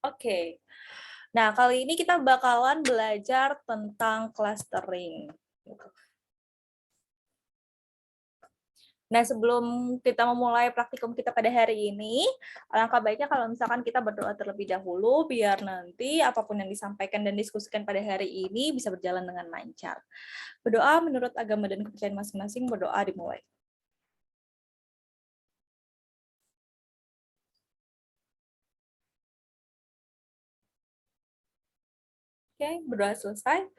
Oke. Nah, kali ini kita bakalan belajar tentang clustering. Nah, sebelum kita memulai praktikum kita pada hari ini, alangkah baiknya kalau misalkan kita berdoa terlebih dahulu, biar nanti apapun yang disampaikan dan diskusikan pada hari ini bisa berjalan dengan lancar. Berdoa menurut agama dan kepercayaan masing-masing, berdoa dimulai. Oke, berdoa selesai.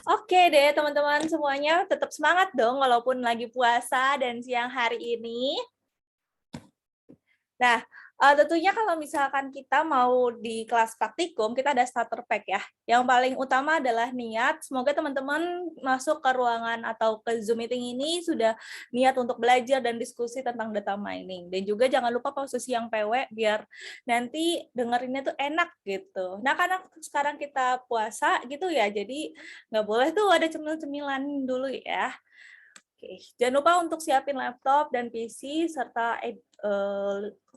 Oke deh teman-teman semuanya, tetap semangat dong walaupun lagi puasa dan siang hari ini. Nah, tentunya kalau misalkan kita mau di kelas praktikum, kita ada starter pack ya. Yang paling utama adalah niat. Semoga teman-teman masuk ke ruangan atau ke Zoom meeting ini sudah niat untuk belajar dan diskusi tentang data mining. Dan juga jangan lupa posisi yang PW biar nanti dengerinnya tuh enak gitu. Nah, karena sekarang kita puasa gitu ya, jadi nggak boleh tuh ada cemil-cemilan dulu ya. Oke, jangan lupa untuk siapin laptop dan PC serta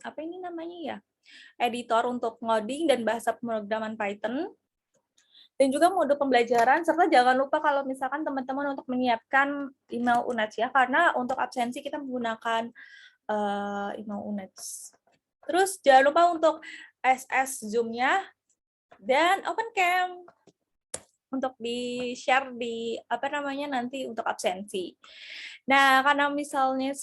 apa ini namanya ya? Editor untuk ngoding dan bahasa pemrograman Python. Dan juga mode pembelajaran serta jangan lupa kalau misalkan teman-teman untuk menyiapkan email UNES ya, karena untuk absensi kita menggunakan email UNES. Terus jangan lupa untuk SS Zoom-nya dan open cam untuk di-share di apa namanya nanti untuk absensi. Nah, karena misalnya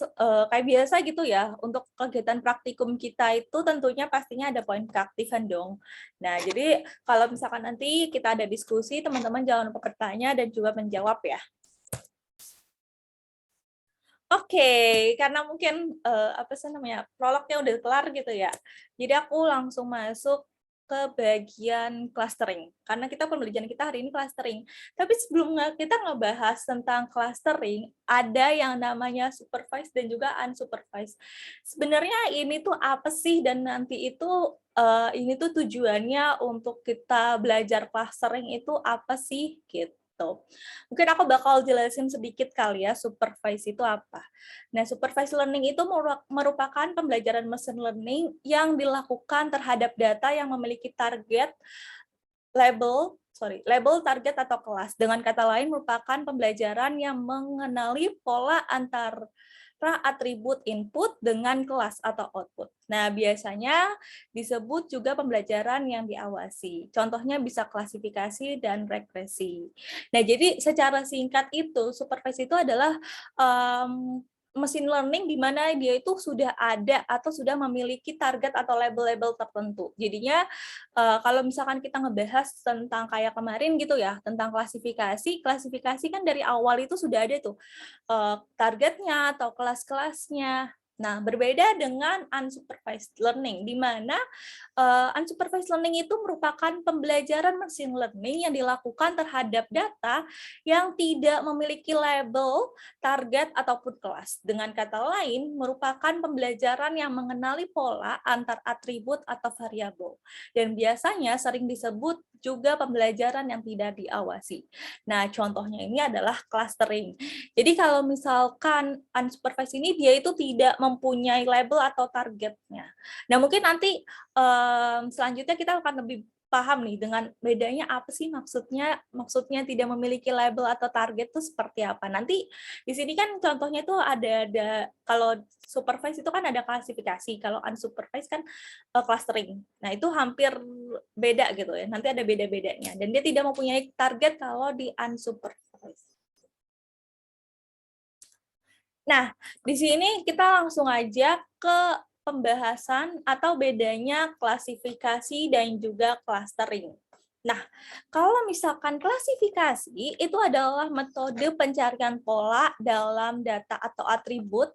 kayak biasa gitu ya, untuk kegiatan praktikum kita itu tentunya pastinya ada poin keaktifan dong. Nah, jadi kalau misalkan nanti kita ada diskusi, teman-teman jangan lupa bertanya dan juga menjawab ya. Oke, karena mungkin apa sih namanya prolognya udah kelar gitu ya. Jadi aku langsung masuk ke bagian clustering. Karena kita pembelajaran kita hari ini clustering. Tapi sebelum kita ngebahas tentang clustering, ada yang namanya supervised dan juga unsupervised. Sebenarnya ini tuh apa sih dan nanti itu ini tuh tujuannya untuk kita belajar clustering itu apa sih gitu. Mungkin aku bakal jelasin sedikit kali ya, supervise itu apa. Nah, supervised learning itu merupakan pembelajaran machine learning yang dilakukan terhadap data yang memiliki label, target atau kelas. Dengan kata lain, merupakan pembelajaran yang mengenali pola antara atribut input dengan kelas atau output. Nah, biasanya disebut juga pembelajaran yang diawasi. Contohnya bisa klasifikasi dan regresi. Nah, jadi secara singkat itu, supervisi itu adalah machine learning di mana dia itu sudah ada atau sudah memiliki target atau label-label tertentu. Jadinya kalau misalkan kita ngebahas tentang kayak kemarin gitu ya, tentang klasifikasi kan dari awal itu sudah ada tuh targetnya atau kelas-kelasnya. Nah, berbeda dengan unsupervised learning, di mana unsupervised learning itu merupakan pembelajaran machine learning yang dilakukan terhadap data yang tidak memiliki label, target, ataupun kelas. Dengan kata lain, merupakan pembelajaran yang mengenali pola antar atribut atau variabel. Dan biasanya sering disebut juga pembelajaran yang tidak diawasi. Nah, contohnya ini adalah clustering. Jadi kalau misalkan unsupervised ini dia itu tidak mempunyai label atau targetnya. Nah, mungkin nanti selanjutnya kita akan lebih paham nih dengan bedanya apa sih maksudnya tidak memiliki label atau target itu seperti apa. Nanti di sini kan contohnya tuh ada kalau supervise itu kan ada klasifikasi, kalau unsupervised kan clustering. Nah, itu hampir beda gitu ya. Nanti ada beda-bedanya dan dia tidak mempunyai target kalau di unsupervised. Nah, di sini kita langsung aja ke pembahasan atau bedanya klasifikasi dan juga clustering. Nah, kalau misalkan klasifikasi itu adalah metode pencarian pola dalam data atau atribut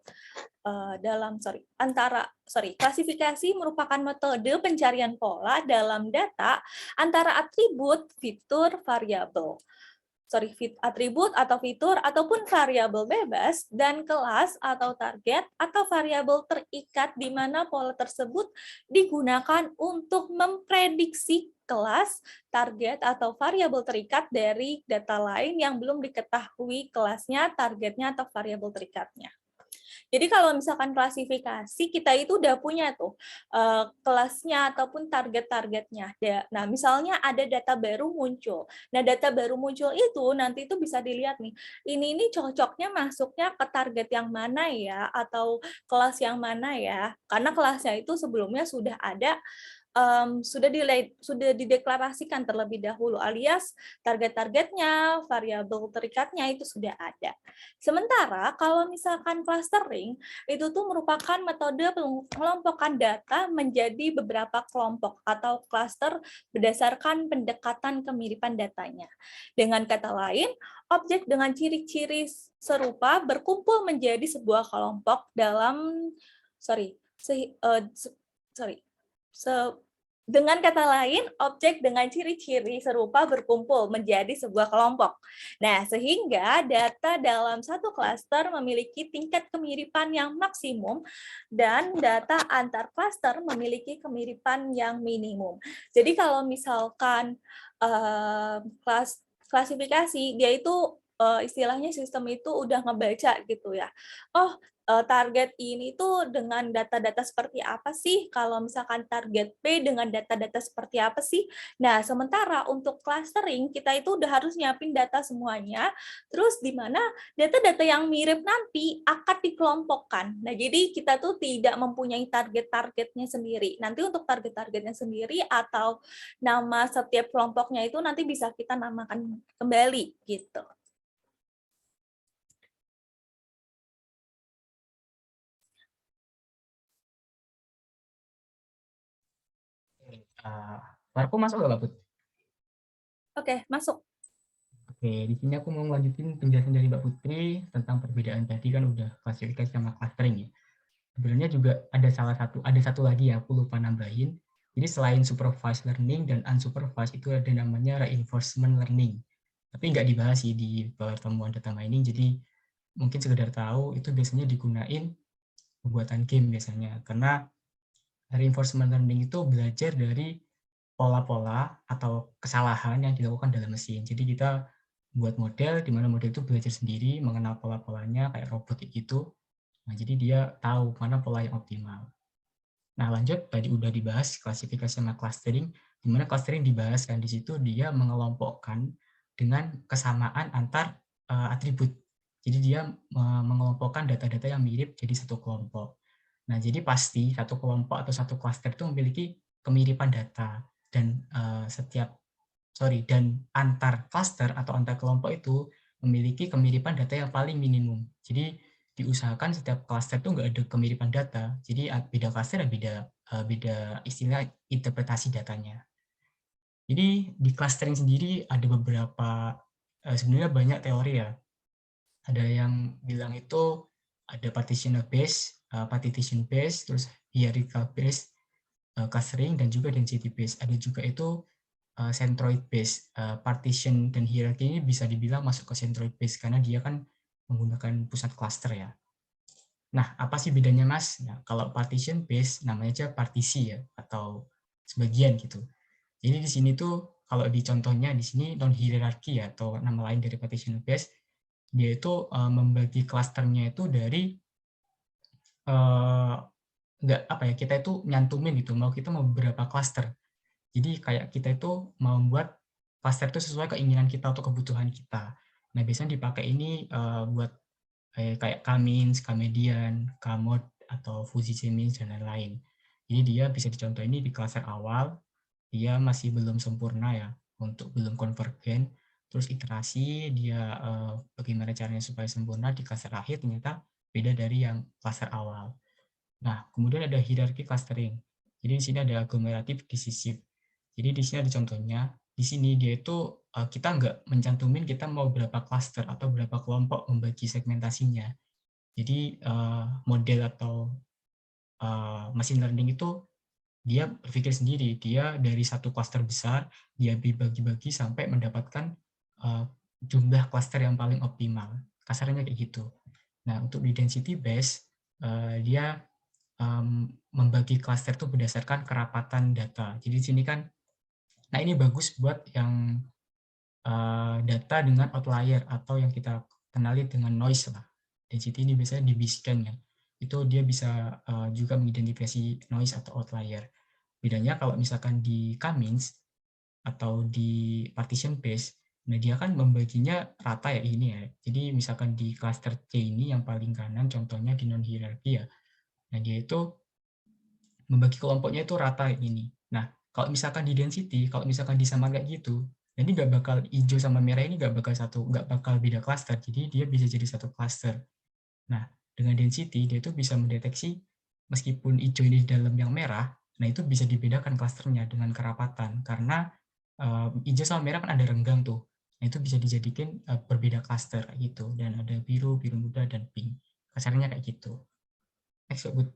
klasifikasi merupakan metode pencarian pola dalam data antara atribut, fitur, variabel atribut atau fitur ataupun variabel bebas dan kelas atau target atau variabel terikat di mana pola tersebut digunakan untuk memprediksi kelas, target atau variabel terikat dari data lain yang belum diketahui kelasnya, targetnya atau variabel terikatnya. Jadi kalau misalkan klasifikasi, kita itu udah punya tuh kelasnya ataupun target-targetnya. Nah, misalnya ada data baru muncul. Nah, data baru muncul itu nanti itu bisa dilihat nih, ini cocoknya masuknya ke target yang mana ya, atau kelas yang mana ya. Karena kelasnya itu sebelumnya sudah ada, sudah dideklarasikan terlebih dahulu, alias target-targetnya, variabel terikatnya itu sudah ada. Sementara kalau misalkan clustering, itu tuh merupakan metode pengelompokan data menjadi beberapa kelompok atau cluster berdasarkan pendekatan kemiripan datanya. Dengan kata lain, objek dengan ciri-ciri serupa berkumpul menjadi sebuah kelompok dalam dengan kata lain, objek dengan ciri-ciri serupa berkumpul menjadi sebuah kelompok. Nah, sehingga data dalam satu klaster memiliki tingkat kemiripan yang maksimum dan data antar klaster memiliki kemiripan yang minimum. Jadi kalau misalkan klasifikasi, dia itu istilahnya sistem itu udah ngebaca gitu ya. Oh, target ini tuh dengan data-data seperti apa sih? Kalau misalkan target B dengan data-data seperti apa sih? Nah, sementara untuk clustering, kita itu udah harus nyiapin data semuanya, terus di mana data-data yang mirip nanti akan dikelompokkan. Nah, jadi kita tuh tidak mempunyai target-targetnya sendiri. Nanti untuk target-targetnya sendiri atau nama setiap kelompoknya itu nanti bisa kita namakan kembali gitu. Marco masuk nggak, Mbak Put? Oke, masuk. Oke, di sini aku mau melanjutin penjelasan dari Mbak Putri tentang perbedaan tadi kan udah klasifikasi sama clustering ya. Sebenarnya juga ada satu lagi ya, aku lupa nambahin. Jadi selain supervised learning dan unsupervised itu ada namanya reinforcement learning. Tapi nggak dibahas sih di pertemuan data mining, jadi mungkin sekedar tahu itu biasanya digunain pembuatan game biasanya. Karena reinforcement learning itu belajar dari pola-pola atau kesalahan yang dilakukan dalam mesin. Jadi kita buat model di mana model itu belajar sendiri, mengenal pola-polanya kayak robot gitu. Nah, jadi dia tahu mana pola yang optimal. Nah, lanjut tadi udah dibahas klasifikasi sama clustering, di mana clustering dibahas kan di situ dia mengelompokkan dengan kesamaan antar atribut. Jadi dia mengelompokkan data-data yang mirip jadi satu kelompok. Nah, jadi pasti satu kelompok atau satu cluster itu memiliki kemiripan data dan dan antar cluster atau antar kelompok itu memiliki kemiripan data yang paling minimum. Jadi diusahakan setiap cluster itu nggak ada kemiripan data. Jadi beda cluster beda istilah interpretasi datanya. Jadi di clustering sendiri ada beberapa sebenarnya banyak teori ya. Ada yang bilang itu ada partition based, terus hierarchical based, clustering, dan juga density based. Ada juga itu centroid based. Partition dan hierarki ini bisa dibilang masuk ke centroid based karena dia kan menggunakan pusat cluster ya. Nah, apa sih bedanya, Mas? Nah, kalau partition based namanya aja partisi ya atau sebagian gitu. Jadi di sini tuh kalau di contohnya di sini non hierarki ya atau nama lain dari partition based, dia itu membagi klasternya itu dari nggak apa ya, kita itu nyantumin gitu, kita mau beberapa klaster. Jadi kayak kita itu mau membuat klaster itu sesuai keinginan kita atau kebutuhan kita. Nah, biasanya dipakai ini buat kayak K-means, K-median, K-mod, atau Fuzzy J-means, dan lain-lain. Jadi dia bisa dicontoh ini di klaster awal, dia masih belum sempurna ya, untuk belum konvergen. Terus iterasi, dia bagaimana caranya supaya sempurna di klaster akhir, ternyata beda dari yang klaster awal. Nah, kemudian ada hierarki clustering. Jadi di sini ada agglomerative decisive. Jadi di sini ada contohnya. Di sini dia itu kita nggak mencantumin kita mau berapa cluster atau berapa kelompok membagi segmentasinya. Jadi model atau machine learning itu dia berpikir sendiri. Dia dari satu cluster besar dia dibagi-bagi sampai mendapatkan jumlah cluster yang paling optimal. Kasarnya kayak gitu. Nah, untuk di density base dia membagi klaster itu berdasarkan kerapatan data. Jadi di sini kan, nah ini bagus buat yang data dengan outlier atau yang kita kenali dengan noise lah. Density ini biasanya di B-scan ya. itu dia bisa juga mengidentifikasi noise atau outlier. Bedanya kalau misalkan di K-means atau di partition base, nah dia kan membaginya rata ya ini ya. Jadi misalkan di cluster C ini yang paling kanan contohnya di non hierarki ya. Nah dia itu membagi kelompoknya itu rata ini. Nah kalau misalkan di density, kalau misalkan disama kayak gitu, nah ini nggak bakal hijau sama merah ini nggak bakal beda cluster. Jadi dia bisa jadi satu cluster. Nah dengan density dia itu bisa mendeteksi meskipun hijau ini di dalam yang merah, nah itu bisa dibedakan klasternya dengan kerapatan karena hijau sama merah kan ada renggang tuh. Nah, itu bisa dijadikan berbeda klaster gitu dan ada biru, biru muda dan pink. Kasarnya kayak gitu. Next, Bud.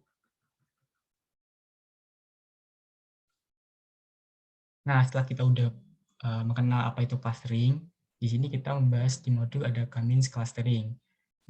Nah, setelah kita udah mengenal apa itu clustering, di sini kita membahas di modul ada K-means clustering.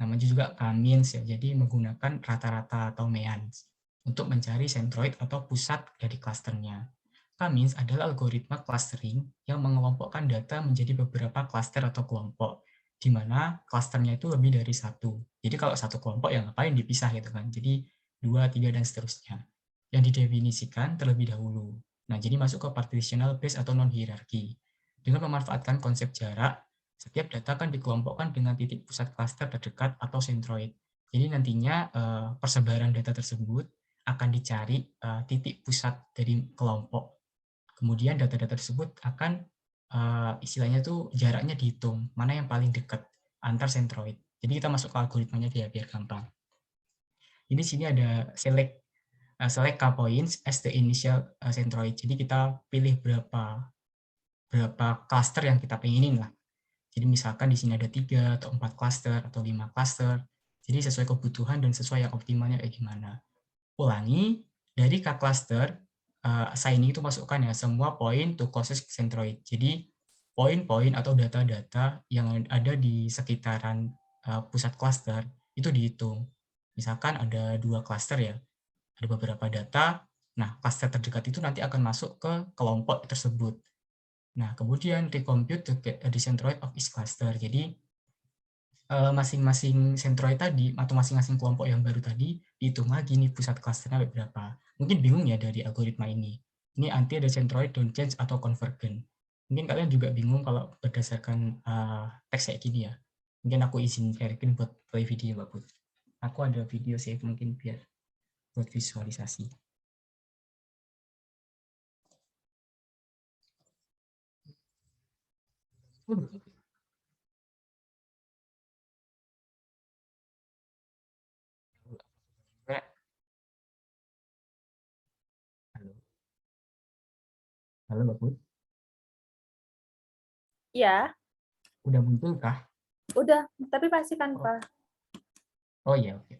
Namanya juga K-means ya, jadi menggunakan rata-rata atau means untuk mencari centroid atau pusat dari klasternya. K-means adalah algoritma clustering yang mengelompokkan data menjadi beberapa klaster atau kelompok, di mana klasternya itu lebih dari satu. Jadi kalau satu kelompok ya ngapain dipisah gitu kan. Jadi 2, 3, dan seterusnya. Yang didefinisikan terlebih dahulu. Nah, jadi masuk ke partitional base atau non-hierarki. Dengan memanfaatkan konsep jarak, setiap data akan dikelompokkan dengan titik pusat klaster terdekat atau centroid. Jadi nantinya persebaran data tersebut akan dicari titik pusat dari kelompok. Kemudian data-data tersebut akan istilahnya tuh jaraknya dihitung, mana yang paling dekat antar centroid. Jadi kita masuk ke algoritmanya biar gampang. Ini sini ada select K points as the initial centroid. Jadi kita pilih berapa cluster yang kita pengenin lah. Jadi misalkan di sini ada 3 atau 4 cluster atau 5 cluster. Jadi sesuai kebutuhan dan sesuai yang optimalnya kayak gimana. Ulangi, dari K cluster, assigning itu masukkan ya semua point to closest centroid. Jadi poin-poin atau data-data yang ada di sekitaran pusat cluster itu dihitung. Misalkan ada 2 cluster ya, ada beberapa data. Nah, cluster terdekat itu nanti akan masuk ke kelompok tersebut. Nah, kemudian recompute the centroid of each cluster. Jadi masing-masing centroid tadi atau masing-masing kelompok yang baru tadi dihitung lagi nih pusat klasternya berapa. Mungkin bingung ya dari algoritma ini. Ini anti ada centroid, don't change, atau convergent. Mungkin kalian juga bingung kalau berdasarkan teks kayak gini ya. Mungkin aku izin sharein buat play video, Mbak Put. Aku ada video sih mungkin biar buat visualisasi. Halo, halo Mbak Put. Ya, Udah muncul kah? udah, tapi pasti kan, Oh, Pak. oh ya, oke.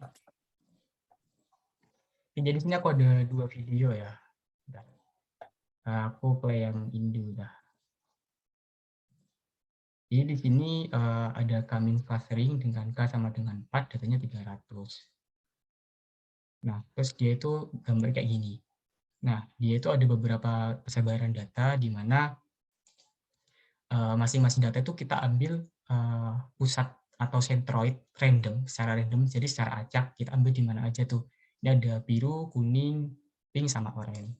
Jadi sini aku ada 2 video ya. Aku play yang Indo dah. Jadi di sini ada K-means clustering dengan K sama dengan 4, datanya 300. Nah, terus dia itu gambar kayak gini. Nah, dia itu ada beberapa persebaran data di mana masing-masing data itu kita ambil pusat atau centroid random, secara random, jadi secara acak kita ambil di mana aja tuh. Ini ada biru, kuning, pink, sama oranye.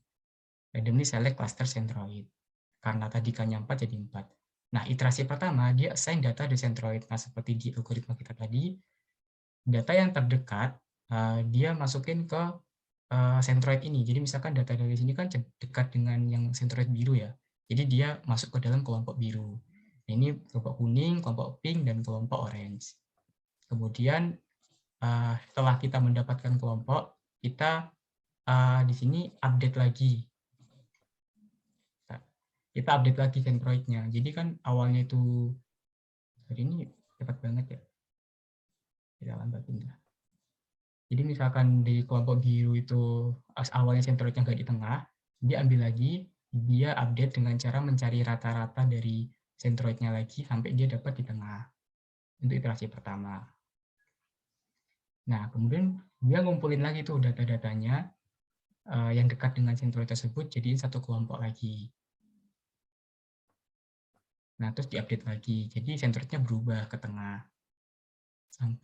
Randomly select cluster centroid. Karena tadi K-nya 4 jadi 4. Nah, iterasi pertama, dia assign data di centroid. Nah, seperti di algoritma kita tadi, data yang terdekat, dia masukin ke centroid ini. Jadi misalkan data dari sini kan dekat dengan yang centroid biru ya. Jadi dia masuk ke dalam kelompok biru. Ini kelompok kuning, kelompok pink, dan kelompok orange. Kemudian setelah kita mendapatkan kelompok, kita di sini update lagi. Kita update lagi centroidnya. Jadi kan awalnya itu, hari ini cepat banget ya. Kita lambatin lah. Jadi misalkan di kelompok biru itu awalnya centroidnya nggak di tengah, dia ambil lagi, dia update dengan cara mencari rata-rata dari centroidnya lagi sampai dia dapat di tengah. Untuk iterasi pertama. Nah, kemudian dia ngumpulin lagi tuh data-datanya yang dekat dengan centroid tersebut jadiin satu kelompok lagi. Nah, terus diupdate lagi. Jadi centroidnya berubah ke tengah.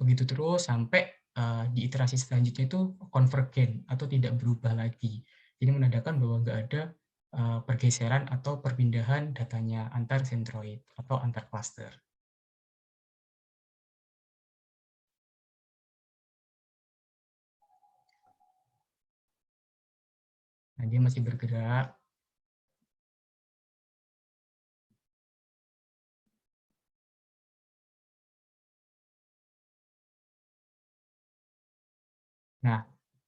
Begitu terus sampai di iterasi selanjutnya itu konvergen atau tidak berubah lagi. Jadi menandakan bahwa nggak ada pergeseran atau perpindahan datanya antar sentroid atau antar cluster. Nah, dia masih bergerak. Nah,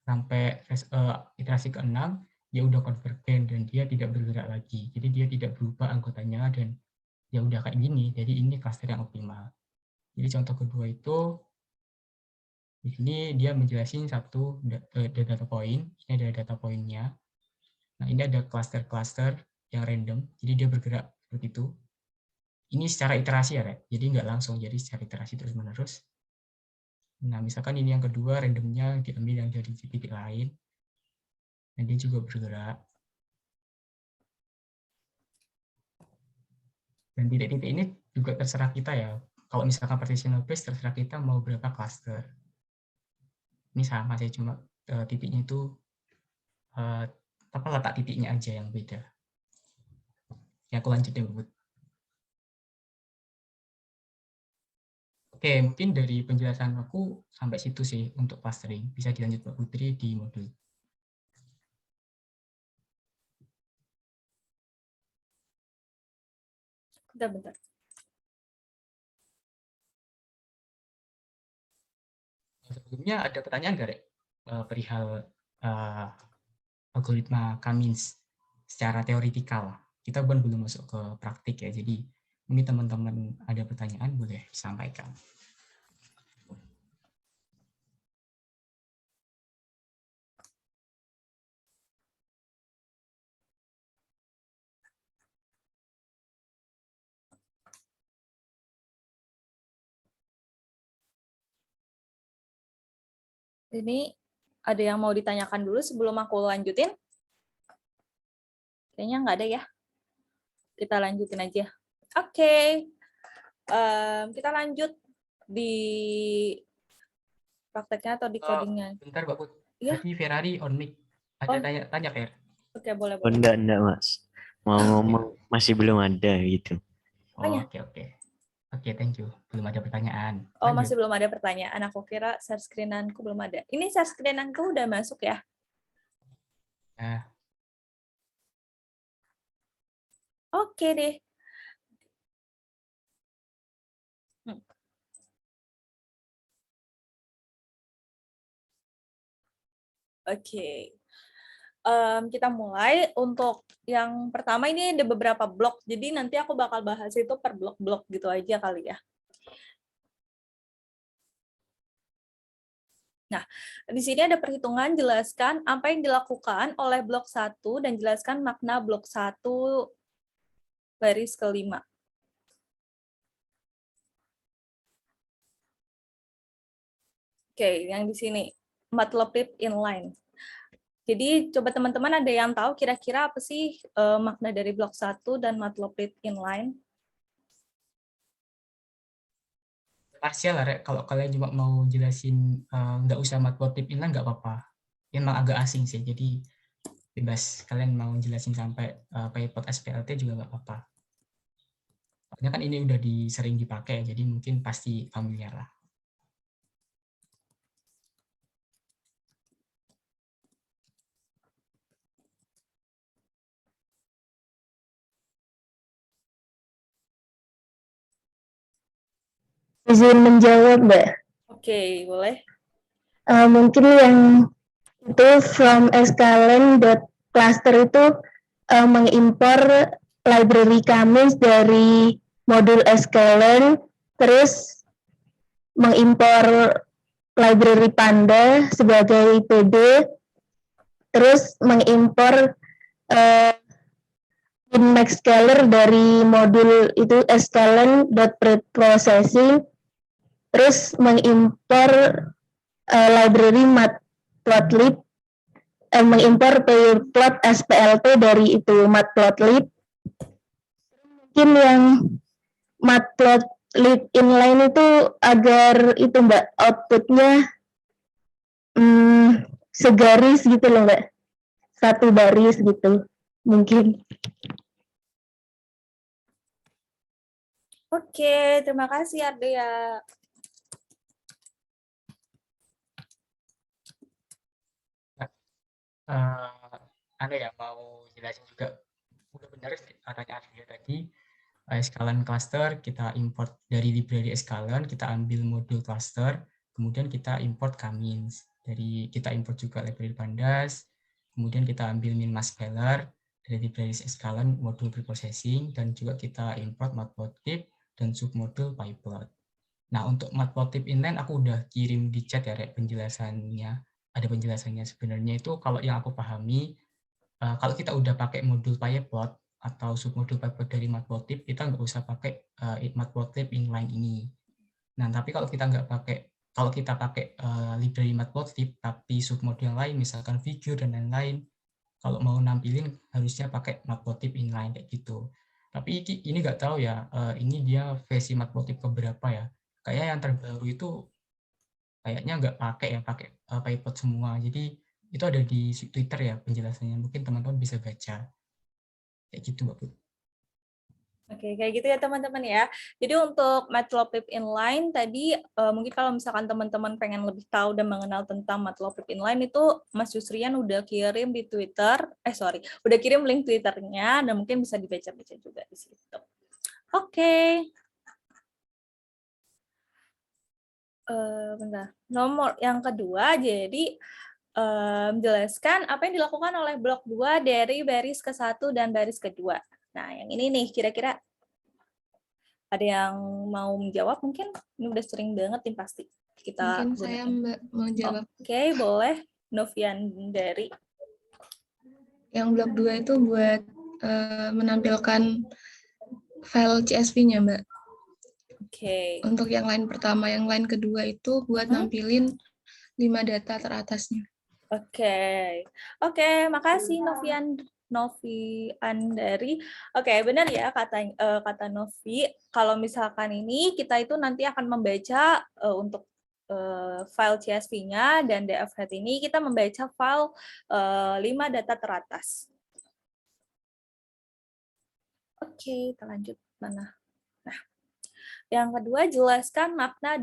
sampai iterasi ke-6, dia udah konvergen dan dia tidak bergerak lagi. Jadi dia tidak berubah anggotanya dan ya udah kayak gini. Jadi ini cluster yang optimal. Jadi contoh kedua itu di sini dia menjelaskan satu data point. Ini ada data pointnya. Nah, ini ada cluster-cluster yang random. Jadi dia bergerak seperti itu. Ini secara iterasi ya, Rek. Jadi nggak langsung. Jadi secara iterasi terus-menerus. Nah, misalkan ini yang kedua, randomnya diambil yang dari titik lain. Dan dia juga bergerak. Dan titik-titik ini juga terserah kita ya. Kalau misalkan partitional base, terserah kita mau berapa cluster. Ini sama sih, cuma titiknya itu apa letak titiknya aja yang beda. Ya, aku lanjut ya, Bu. Oke, mungkin dari penjelasan aku sampai situ sih untuk clustering. Bisa dilanjut Mbak Putri di modul. Bentar. Sebelumnya ada pertanyaan nggak, Rek? Perihal algoritma Kamins secara teoritikal. Kita belum masuk ke praktik ya, jadi mungkin teman-teman ada pertanyaan boleh disampaikan. Ini ada yang mau ditanyakan dulu sebelum aku lanjutin? Kayaknya nggak ada ya. Kita lanjutin aja. Oke. Kita lanjut di prakteknya atau di codingnya. Bentar, Mbak Put. Iya. Tadi Ferrari on mic. Ada tanya Fer. Oke, boleh. Enggak, Mas. Mau ngomong masih belum ada gitu. Tanya. Oke, thank you. Belum ada pertanyaan. Oh, masih belum ada pertanyaan. Aku kira share screen-anku belum ada. Ini share screen-anku udah masuk ya? Ya. Oke deh. Oke. Kita mulai. Untuk yang pertama ini ada beberapa blok. Jadi nanti aku bakal bahas itu per blok-blok gitu aja kali ya. Nah, di sini ada perhitungan, jelaskan apa yang dilakukan oleh blok 1 dan jelaskan makna blok 1 baris ke-5. Oke, yang di sini matplotlib inline. Jadi coba teman-teman ada yang tahu kira-kira apa sih makna dari blok 1 dan matplotlib inline? Parsial lah, Rek. Kalau kalian cuma mau jelasin nggak usah matplotlib inline nggak apa-apa. Emang agak asing sih, jadi bebas. Kalian mau jelasin sampai pypot SPLT juga nggak apa-apa. Soalnya kan ini udah sering dipakai, jadi mungkin pasti familiar lah. Izin menjawab, Mbak. Oke, boleh. Mungkin yang itu from scalen.cluster itu mengimpor library Kamins dari modul scalen, terus mengimpor library Panda sebagai PD, terus mengimpor Maxscaler dari modul itu scalen.preprocessing, terus mengimpor library matplotlib, mengimpor pyplot SPLT dari itu matplotlib. Mungkin yang matplotlib inline itu agar itu Mbak outputnya segaris gitu loh Mbak, satu baris gitu mungkin. Oke, terima kasih Ardea. Ada ya mau jelasin juga, udah benar katanya Arya tadi, Escalon cluster kita import dari library Escalon, kita ambil modul cluster, kemudian kita import Kamins, kita import juga library Pandas, kemudian kita ambil min-mascaler dari library Escalon modul preprocessing, dan juga kita import matplotlib dan submodul pyplot. Nah, untuk matplotlib inline aku udah kirim di chat ya, penjelasannya. Ada penjelasannya. Sebenarnya itu kalau yang aku pahami, kalau kita udah pakai modul pyplot atau submodul pyplot dari matplotlib, kita nggak usah pakai matplotlib inline ini. Nah, tapi kalau kita pakai library matplotlib tapi submodul yang lain, misalkan figure dan lain-lain, kalau mau nampilin harusnya pakai matplotlib inline kayak gitu. Tapi ini nggak tahu ya, ini dia versi matplotlib keberapa ya. Kayaknya yang terbaru itu kayaknya nggak pakai pyplot semua. Jadi itu ada di Twitter ya penjelasannya. Mungkin teman-teman bisa baca. Kayak gitu, Mbak Put. Oke, kayak gitu ya teman-teman ya. Jadi untuk matplotlib inline tadi mungkin kalau misalkan teman-teman pengen lebih tahu dan mengenal tentang matplotlib inline itu Mas Yusrian udah kirim di Twitter, udah kirim link Twitternya dan mungkin bisa dibaca-baca juga di situ. Oke. Bentar. Nomor yang kedua, jadi menjelaskan apa yang dilakukan oleh blok 2 dari baris ke-1 dan baris kedua. Nah, yang ini nih kira-kira ada yang mau menjawab mungkin? Ini udah sering banget nih pasti kita Mungkin saya Mbak mau jawab. Oke, boleh. Novian dari. Yang blok 2 itu buat menampilkan file CSV-nya Mbak. Oke. Untuk yang line pertama, yang line kedua itu buat nampilin 5 data teratasnya. Oke, makasih Novian dari. Oke, benar ya kata Novi. Kalau misalkan ini kita itu nanti akan membaca untuk file CSV-nya dan DF head ini kita membaca file 5 data teratas. Oke, kita lanjut mana? Nah, yang kedua jelaskan makna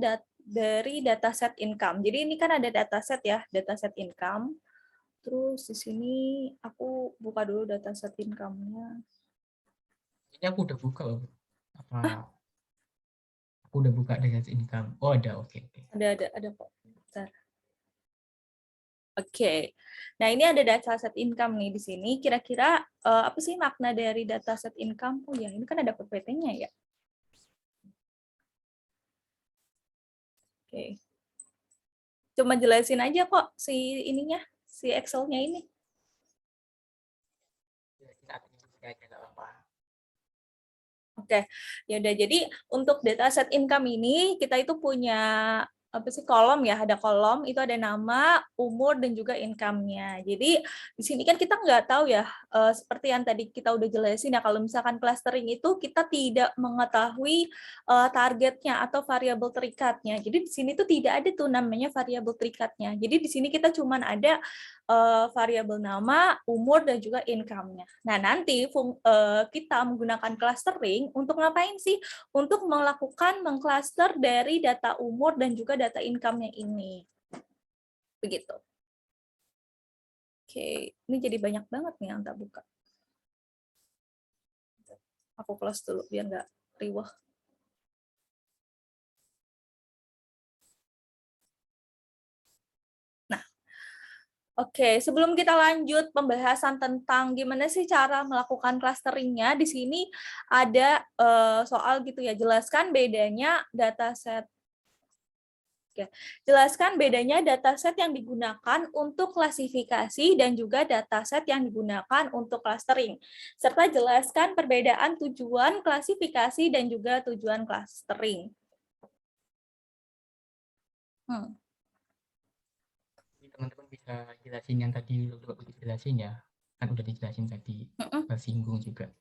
dari dataset income. Jadi ini kan ada dataset ya, dataset income. Terus di sini aku buka dulu dataset income-nya. Ini aku udah buka loh. Aku udah buka dataset income. Oh, ada. Oke. Ada kok. Bentar. Oke. Nah, ini ada dataset income nih di sini. Kira-kira apa sih makna dari dataset income? Oh ya, ini kan ada PPT-nya ya. Oke. Cuma jelasin aja kok si ininya, si Excel-nya ini. Oke, ya udah. Jadi untuk dataset income ini kita itu punya kolom ya, ada kolom itu ada nama, umur dan juga income-nya. Jadi di sini kan kita nggak tahu ya, seperti yang tadi kita udah jelasin ya, kalau misalkan clustering itu kita tidak mengetahui targetnya atau variabel terikatnya. Jadi di sini tuh tidak ada tuh namanya variabel terikatnya. Jadi di sini kita cuman ada variabel nama, umur, dan juga income-nya. Nah, nanti kita menggunakan clustering untuk ngapain sih? Untuk mengcluster dari data umur dan juga data income-nya ini. Begitu. Oke, ini jadi banyak banget nih yang tak buka. Aku close dulu biar nggak riwah. Oke, sebelum kita lanjut pembahasan tentang gimana sih cara melakukan clusteringnya, di sini ada soal gitu ya, jelaskan bedanya dataset. Oke, jelaskan bedanya dataset yang digunakan untuk klasifikasi dan juga dataset yang digunakan untuk clustering, serta jelaskan perbedaan tujuan klasifikasi dan juga tujuan clustering. Teman-teman bisa jelasin yang tadi udah dijelasin ya, kan udah dijelasin tadi, singgung juga.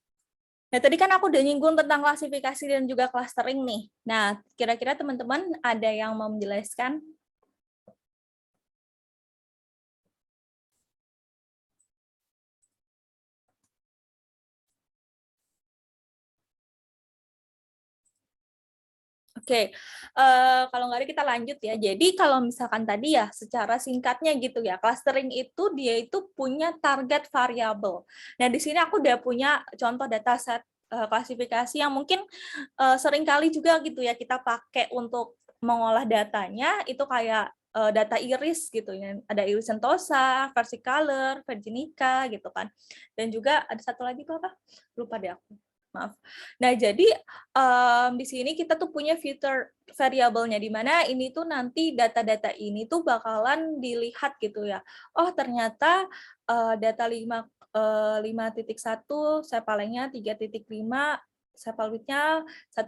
Nah, tadi kan aku udah nyinggung tentang klasifikasi dan juga clustering nih. Nah, kira-kira teman-teman ada yang mau menjelaskan? Oke, kalau nggak ada kita lanjut ya. Jadi kalau misalkan tadi ya, secara singkatnya gitu ya, clustering itu dia itu punya target variable. Nah di sini aku udah punya contoh dataset klasifikasi yang mungkin sering kali juga gitu ya kita pakai untuk mengolah datanya itu kayak data iris gitu ya. Ada iris sentosa, versicolor, virginica gitu kan. Dan juga ada satu lagi tuh apa? Lupa deh aku. Maaf. Nah, jadi di sini kita tuh punya filter variabelnya di mana ini tuh nanti data-data ini tuh bakalan dilihat gitu ya. Oh, ternyata data 5.1 sepalnya 3.5 sepal width-nya 1,4,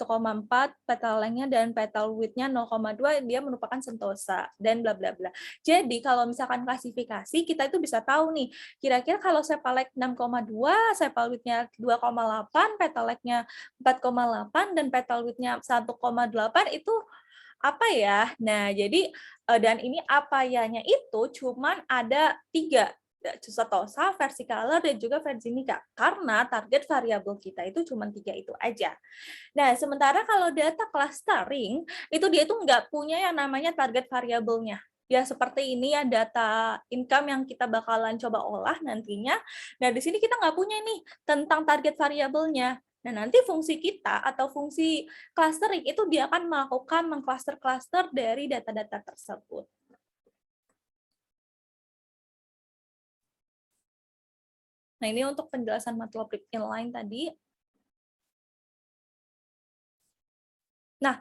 petal length-nya dan petal width-nya 0,2 dia merupakan sentosa dan bla bla bla. Jadi kalau misalkan klasifikasi kita itu bisa tahu nih kira-kira kalau sepalek 6,2, sepal width-nya 2,8, petal length-nya 4,8 dan petal width-nya 1,8 itu apa ya? Nah, jadi dan ini apa ya-nya itu cuman ada 3, sentosa, versicolor, dan juga virginica. Karena target variabel kita itu cuma 3 itu aja. Nah, sementara kalau data clustering, itu dia itu nggak punya yang namanya target variabelnya. Ya, seperti ini ya data income yang kita bakalan coba olah nantinya. Nah, di sini kita nggak punya nih tentang target variabelnya. Nah, nanti fungsi kita atau fungsi clustering itu dia akan melakukan mengcluster-cluster dari data-data tersebut. Nah, ini untuk penjelasan Matplotlib inline tadi. Nah,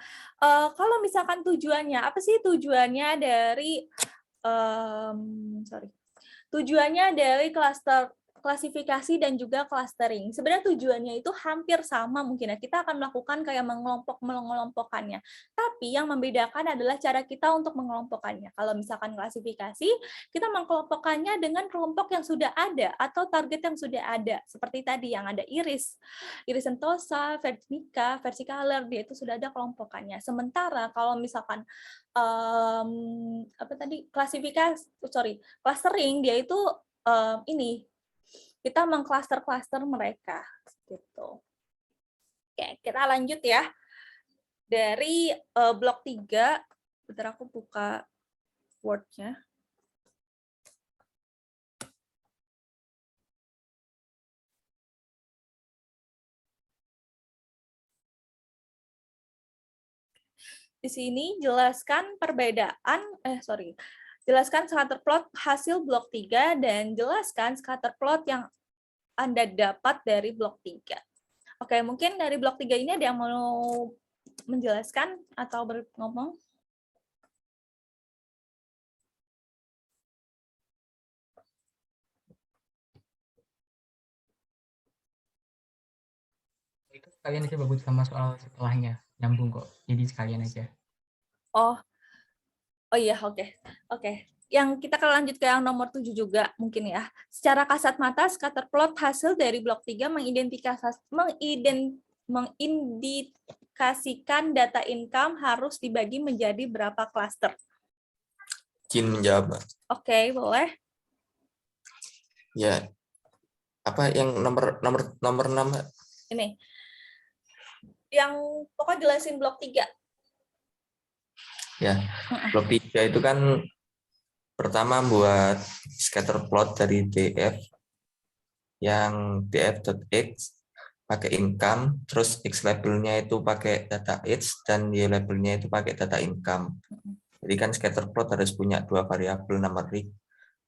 kalau misalkan tujuannya, apa sih tujuannya dari, tujuannya dari klasifikasi dan juga clustering. Sebenarnya tujuannya itu hampir sama mungkin ya. Kita akan melakukan kayak mengelompokkannya. Tapi yang membedakan adalah cara kita untuk mengelompokkannya. Kalau misalkan klasifikasi, kita mengelompokkannya dengan kelompok yang sudah ada atau target yang sudah ada. Seperti tadi yang ada iris sentosa, virginica, versicolor, dia itu sudah ada kelompokannya. Sementara kalau misalkan clustering dia itu ini kita mengcluster-cluster mereka gitu. Oke, kita lanjut ya. Dari blok 3, bentar aku buka Word-nya. Di sini jelaskan perbedaan, jelaskan scatter plot hasil blok 3 dan jelaskan scatter plot yang Anda dapat dari blok 3. Oke, mungkin dari blok 3 ini ada yang mau menjelaskan atau ngomong? Itu sekalian aja bagus sama soal setelahnya, nyambung kok. Jadi sekalian aja. Oh iya, oke. Yang kita akan lanjut ke yang nomor 7 juga mungkin ya. Secara kasat mata, scatter plot hasil dari blok 3 mengindikasikan data income harus dibagi menjadi berapa klaster. Izin menjawab. Oke, boleh. Ya. Apa yang nomor 6? Ini. Yang pokoknya jelasin blok 3. Ya, blok 3 itu kan pertama buat scatter plot dari df yang df.x pakai income, terus x labelnya itu pakai data age dan y labelnya itu pakai data income. Jadi kan scatter plot harus punya 2 variabel numerik.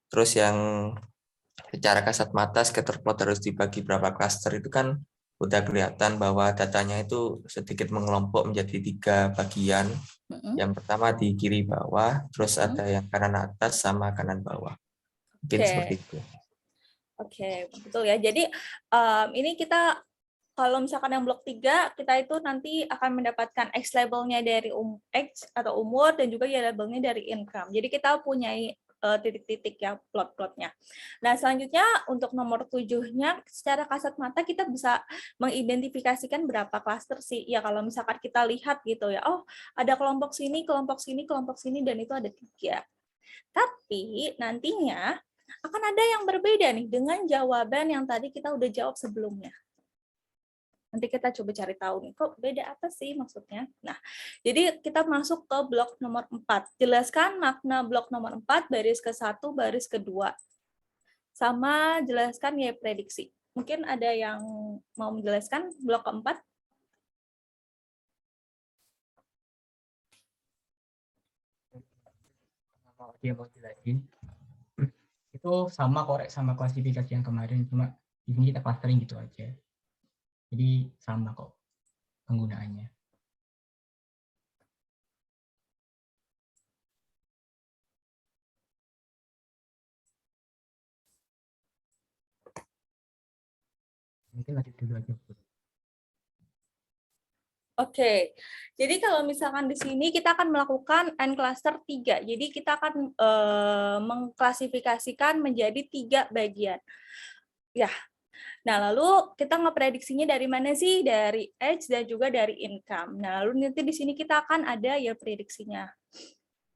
Terus yang secara kasat mata scatter plot harus dibagi berapa cluster itu kan udah kelihatan bahwa datanya itu sedikit mengelompok menjadi 3 bagian. Yang pertama di kiri bawah, terus ada yang kanan atas sama kanan bawah. Mungkin seperti itu. Oke, betul ya. Jadi ini kita kalau misalkan yang blok 3, kita itu nanti akan mendapatkan X labelnya dari X atau umur dan juga Y labelnya dari income. Jadi kita punya titik-titik ya plot-plotnya. Nah, selanjutnya untuk nomor 7-nya secara kasat mata kita bisa mengidentifikasikan berapa klaster sih. Ya kalau misalkan kita lihat gitu ya, oh ada kelompok sini, kelompok sini, kelompok sini dan itu ada 3. Tapi nantinya akan ada yang berbeda nih dengan jawaban yang tadi kita udah jawab sebelumnya. Nanti kita coba cari tahu nih, kok beda apa sih maksudnya. Nah, jadi kita masuk ke blok nomor 4. Jelaskan makna blok nomor 4, baris ke-1, baris ke-2. Sama jelaskan ya prediksi. Mungkin ada yang mau menjelaskan blok keempat? Kalau dia mau jelasin, itu sama korek sama klasifikasi yang kemarin, cuma di sini kita clustering gitu aja. Jadi sama kok penggunaannya. Mungkin lanjut dulu aja, Bu. Oke, jadi kalau misalkan di sini kita akan melakukan N cluster 3. Jadi kita akan mengklasifikasikan menjadi 3 bagian. Ya, nah lalu kita ngeprediksinya dari mana sih? Dari age dan juga dari income. Nah lalu nanti di sini kita akan ada ya prediksinya.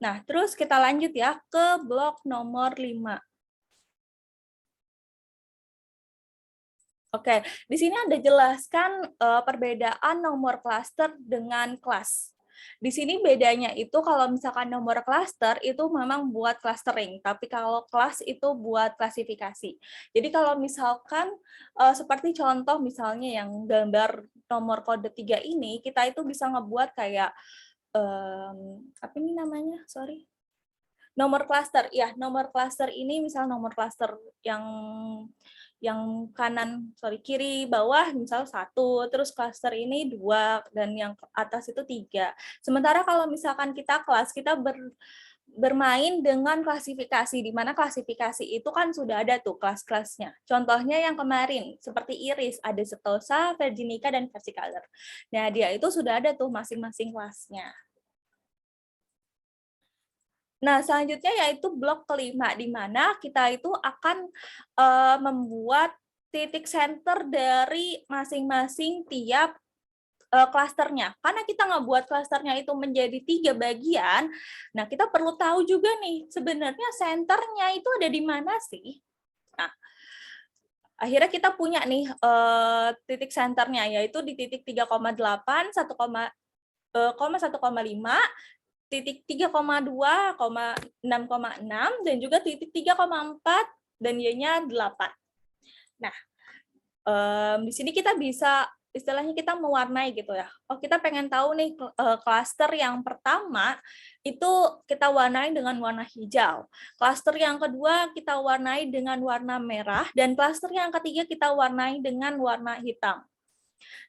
Nah terus kita lanjut ya ke blok nomor 5. Oke, di sini ada jelaskan perbedaan nomor klaster dengan kelas. Di sini bedanya itu kalau misalkan nomor klaster itu memang buat clustering, tapi kalau kelas itu buat klasifikasi. Jadi kalau misalkan seperti contoh misalnya yang gambar nomor kode 3 ini, kita itu bisa ngebuat kayak apa ini namanya? Sorry. Nomor klaster, ya nomor klaster ini misal nomor klaster yang kanan, kiri bawah misal 1, terus klaster ini 2, dan yang atas itu 3. Sementara kalau misalkan kita kelas, kita bermain dengan klasifikasi, di mana klasifikasi itu kan sudah ada tuh kelas-kelasnya. Contohnya yang kemarin, seperti iris, ada setosa, virginica, dan versicolor. Nah, dia itu sudah ada tuh masing-masing kelasnya. Nah, selanjutnya yaitu blok kelima, di mana kita itu akan membuat titik center dari masing-masing tiap klasternya. Karena kita ngebuat klasternya itu menjadi 3 bagian, nah kita perlu tahu juga nih, sebenarnya senternya itu ada di mana sih? Nah, akhirnya kita punya nih titik senternya, yaitu di titik 3,8, 1,5, titik 3,2, 6,6, dan juga titik 3,4 dan Y-nya 8. Nah, di sini kita bisa istilahnya kita mewarnai gitu ya. Oh, kita pengen tahu nih klaster yang pertama itu kita warnai dengan warna hijau. Klaster yang kedua kita warnai dengan warna merah, dan klaster yang ketiga kita warnai dengan warna hitam.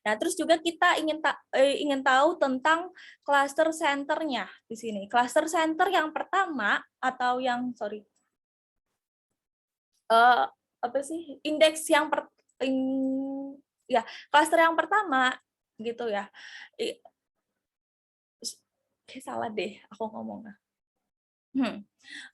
Nah, terus juga kita ingin tahu tentang cluster center-nya di sini. Cluster center yang pertama atau yang apa sih? Indeks yang cluster yang pertama gitu ya. Salah deh aku ngomongnya.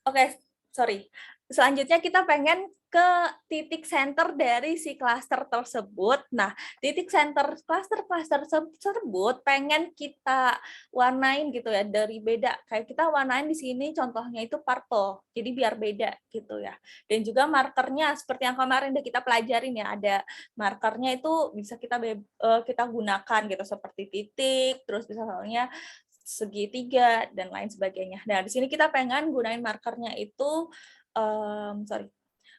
Oke, sorry. Selanjutnya kita pengen ke titik center dari si klaster tersebut. Nah, titik center klaster tersebut pengen kita warnain gitu ya, dari beda. Kayak kita warnain di sini contohnya itu purple. Jadi biar beda gitu ya. Dan juga markernya seperti yang kemarin udah kita pelajarin ya, ada markernya itu bisa kita gunakan gitu seperti titik, terus misalnya segitiga dan lain sebagainya. Nah, di sini kita pengen gunain markernya itu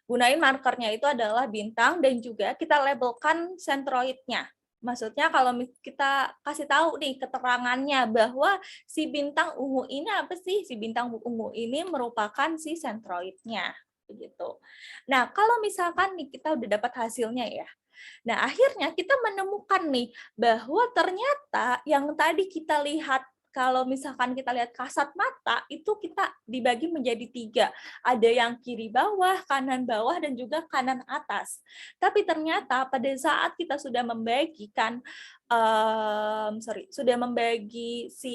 gunain markernya itu adalah bintang, dan juga kita labelkan sentroidnya. Maksudnya kalau kita kasih tahu nih keterangannya bahwa si bintang ungu ini apa sih? Si bintang ungu ini merupakan si sentroidnya, begitu. Nah, kalau misalkan nih kita udah dapat hasilnya ya. Nah, akhirnya kita menemukan nih bahwa ternyata yang tadi kita lihat, kalau misalkan kita lihat kasat mata, itu kita dibagi menjadi 3. Ada yang kiri bawah, kanan bawah, dan juga kanan atas. Tapi ternyata pada saat kita sudah membagikan, sudah membagi si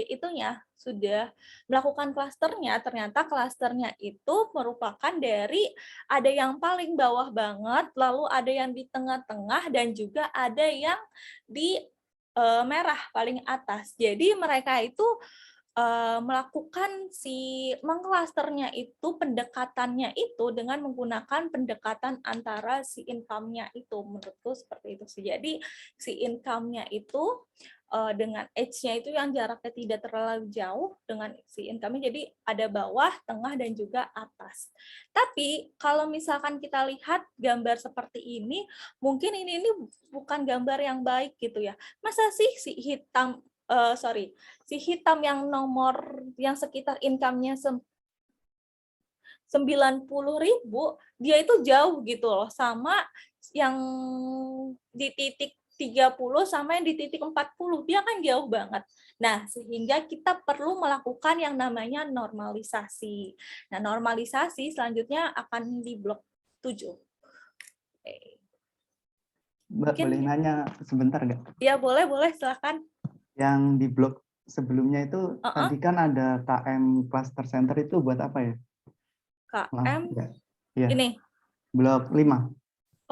itunya, sudah melakukan klasternya, ternyata klasternya itu merupakan dari ada yang paling bawah banget, lalu ada yang di tengah-tengah, dan juga ada yang di merah paling atas. Jadi mereka itu melakukan si mengklasternya itu, pendekatannya itu dengan menggunakan pendekatan antara si income-nya itu, menurutku seperti itu sih. Jadi si income-nya itu dengan age-nya itu yang jaraknya tidak terlalu jauh dengan si income-nya, jadi ada bawah, tengah, dan juga atas. Tapi kalau misalkan kita lihat gambar seperti ini, mungkin ini bukan gambar yang baik gitu ya. Masa sih si hitam si hitam yang nomor yang sekitar income-nya 90.000, dia itu jauh gitu loh sama yang di titik 30 sama yang di titik 40, dia kan jauh banget. Nah, sehingga kita perlu melakukan yang namanya normalisasi. Nah, normalisasi selanjutnya akan di blok 7. Mbak, boleh nanya sebentar nggak? Ya, boleh, silakan. Yang di blok sebelumnya itu tadi kan ada KM Cluster Center itu buat apa ya? KM? Ya. Ini? Blok 5.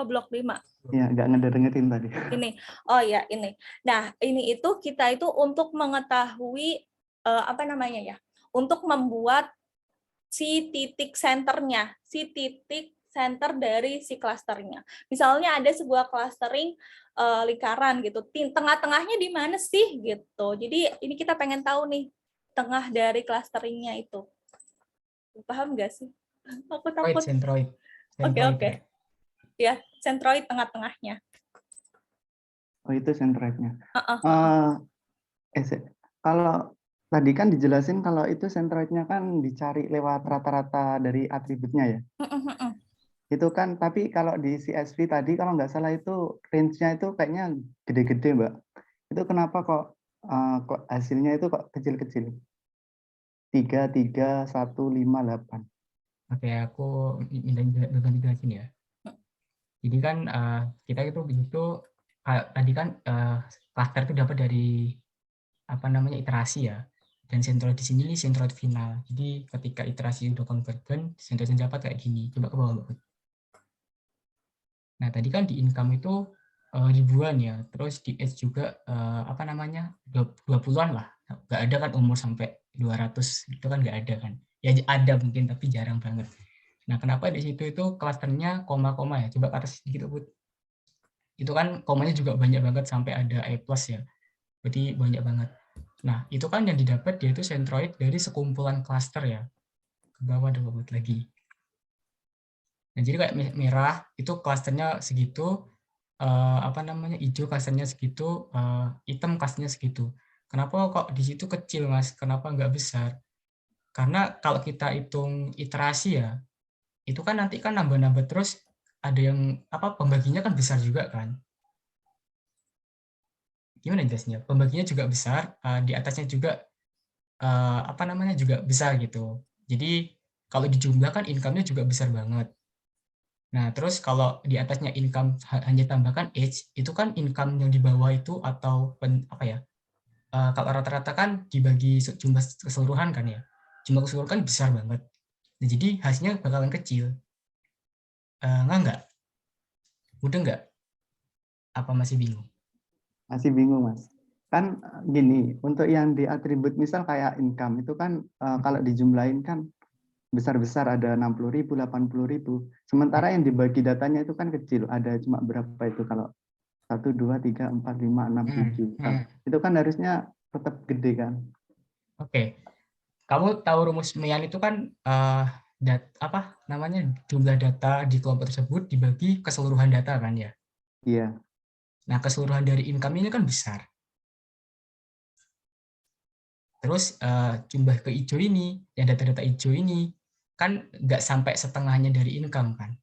Oh, blok 5. Iya, nggak ngedengerin tadi. Ini. Oh ya, ini. Nah, ini itu kita itu untuk mengetahui apa namanya ya? Untuk membuat si titik senternya, si titik center dari si klasternya. Misalnya ada sebuah clustering lingkaran gitu. Tengah-tengahnya di mana sih gitu. Jadi ini kita pengen tahu nih tengah dari clusteringnya itu. Paham nggak sih? Aku takut. Centroid. Oke. Ya, centroid tengah-tengahnya. Oh, itu centroidnya. Kalau tadi kan dijelasin kalau itu centroidnya kan dicari lewat rata-rata dari atributnya ya. Itu kan, tapi kalau di CSV tadi kalau nggak salah itu range-nya itu kayaknya gede-gede, Mbak. Itu kenapa kok hasilnya itu kok kecil-kecil? 3, 3, 1, 5, 8. Oke, aku minta dijelasin ya. Jadi kan kita itu begitu tadi kan cluster itu dapat dari apa namanya iterasi ya. Dan centroid di sini centroid final. Jadi ketika iterasi udah convergen, centroid yang dapat kayak gini. Coba ke bawah, Mbak. Nah, tadi kan di income itu ribuan ya. Terus di age juga apa namanya? 20-an lah. Nggak ada kan umur sampai 200. Itu kan nggak ada kan. Ya ada mungkin tapi jarang banget. Nah, kenapa di situ itu klasternya koma-koma ya? Coba ke atas sedikit, Bud. Itu kan komanya juga banyak banget sampai ada A+ ya. Berarti banyak banget. Nah, itu kan yang didapat dia itu centroid dari sekumpulan klaster ya. Ke bawah ada Bud lagi. Nah, jadi kayak merah itu klasternya segitu, apa namanya, hijau klasternya segitu, hitam klasternya segitu. Kenapa kok di situ kecil, Mas? Kenapa nggak besar? Karena kalau kita hitung iterasi ya, itu kan nanti kan nambah-nambah terus, ada yang apa pembaginya kan besar juga kan. Gimana jelasnya? Pembaginya juga besar, di atasnya juga apa namanya juga besar gitu. Jadi kalau dijumlahkan income-nya juga besar banget. Nah, terus kalau di atasnya income hanya tambahkan age, itu kan income yang di bawah itu atau apa ya? Kalau rata-rata kan dibagi jumlah keseluruhan kan ya. Jumlah keseluruhan kan besar banget. Nah, jadi hasilnya bakalan kecil. Nggak? Udah nggak? Apa masih bingung? Masih bingung, Mas. Kan gini, untuk yang di atribut misal kayak income itu kan kalau dijumlahin kan besar-besar ada 60.000, 80.000. Sementara yang dibagi datanya itu kan kecil, ada cuma berapa itu kalau 1, 2, 3, 4, 5, 6, 7. Itu kan harusnya tetap gede kan. Oke. Kamu tahu rumus Mayan itu kan apa namanya jumlah data di kelompok tersebut dibagi keseluruhan data kan ya? Iya. Nah, keseluruhan dari income ini kan besar. Terus jumlah ke hijau ini, yang data-data hijau ini, kan nggak sampai setengahnya dari income kan?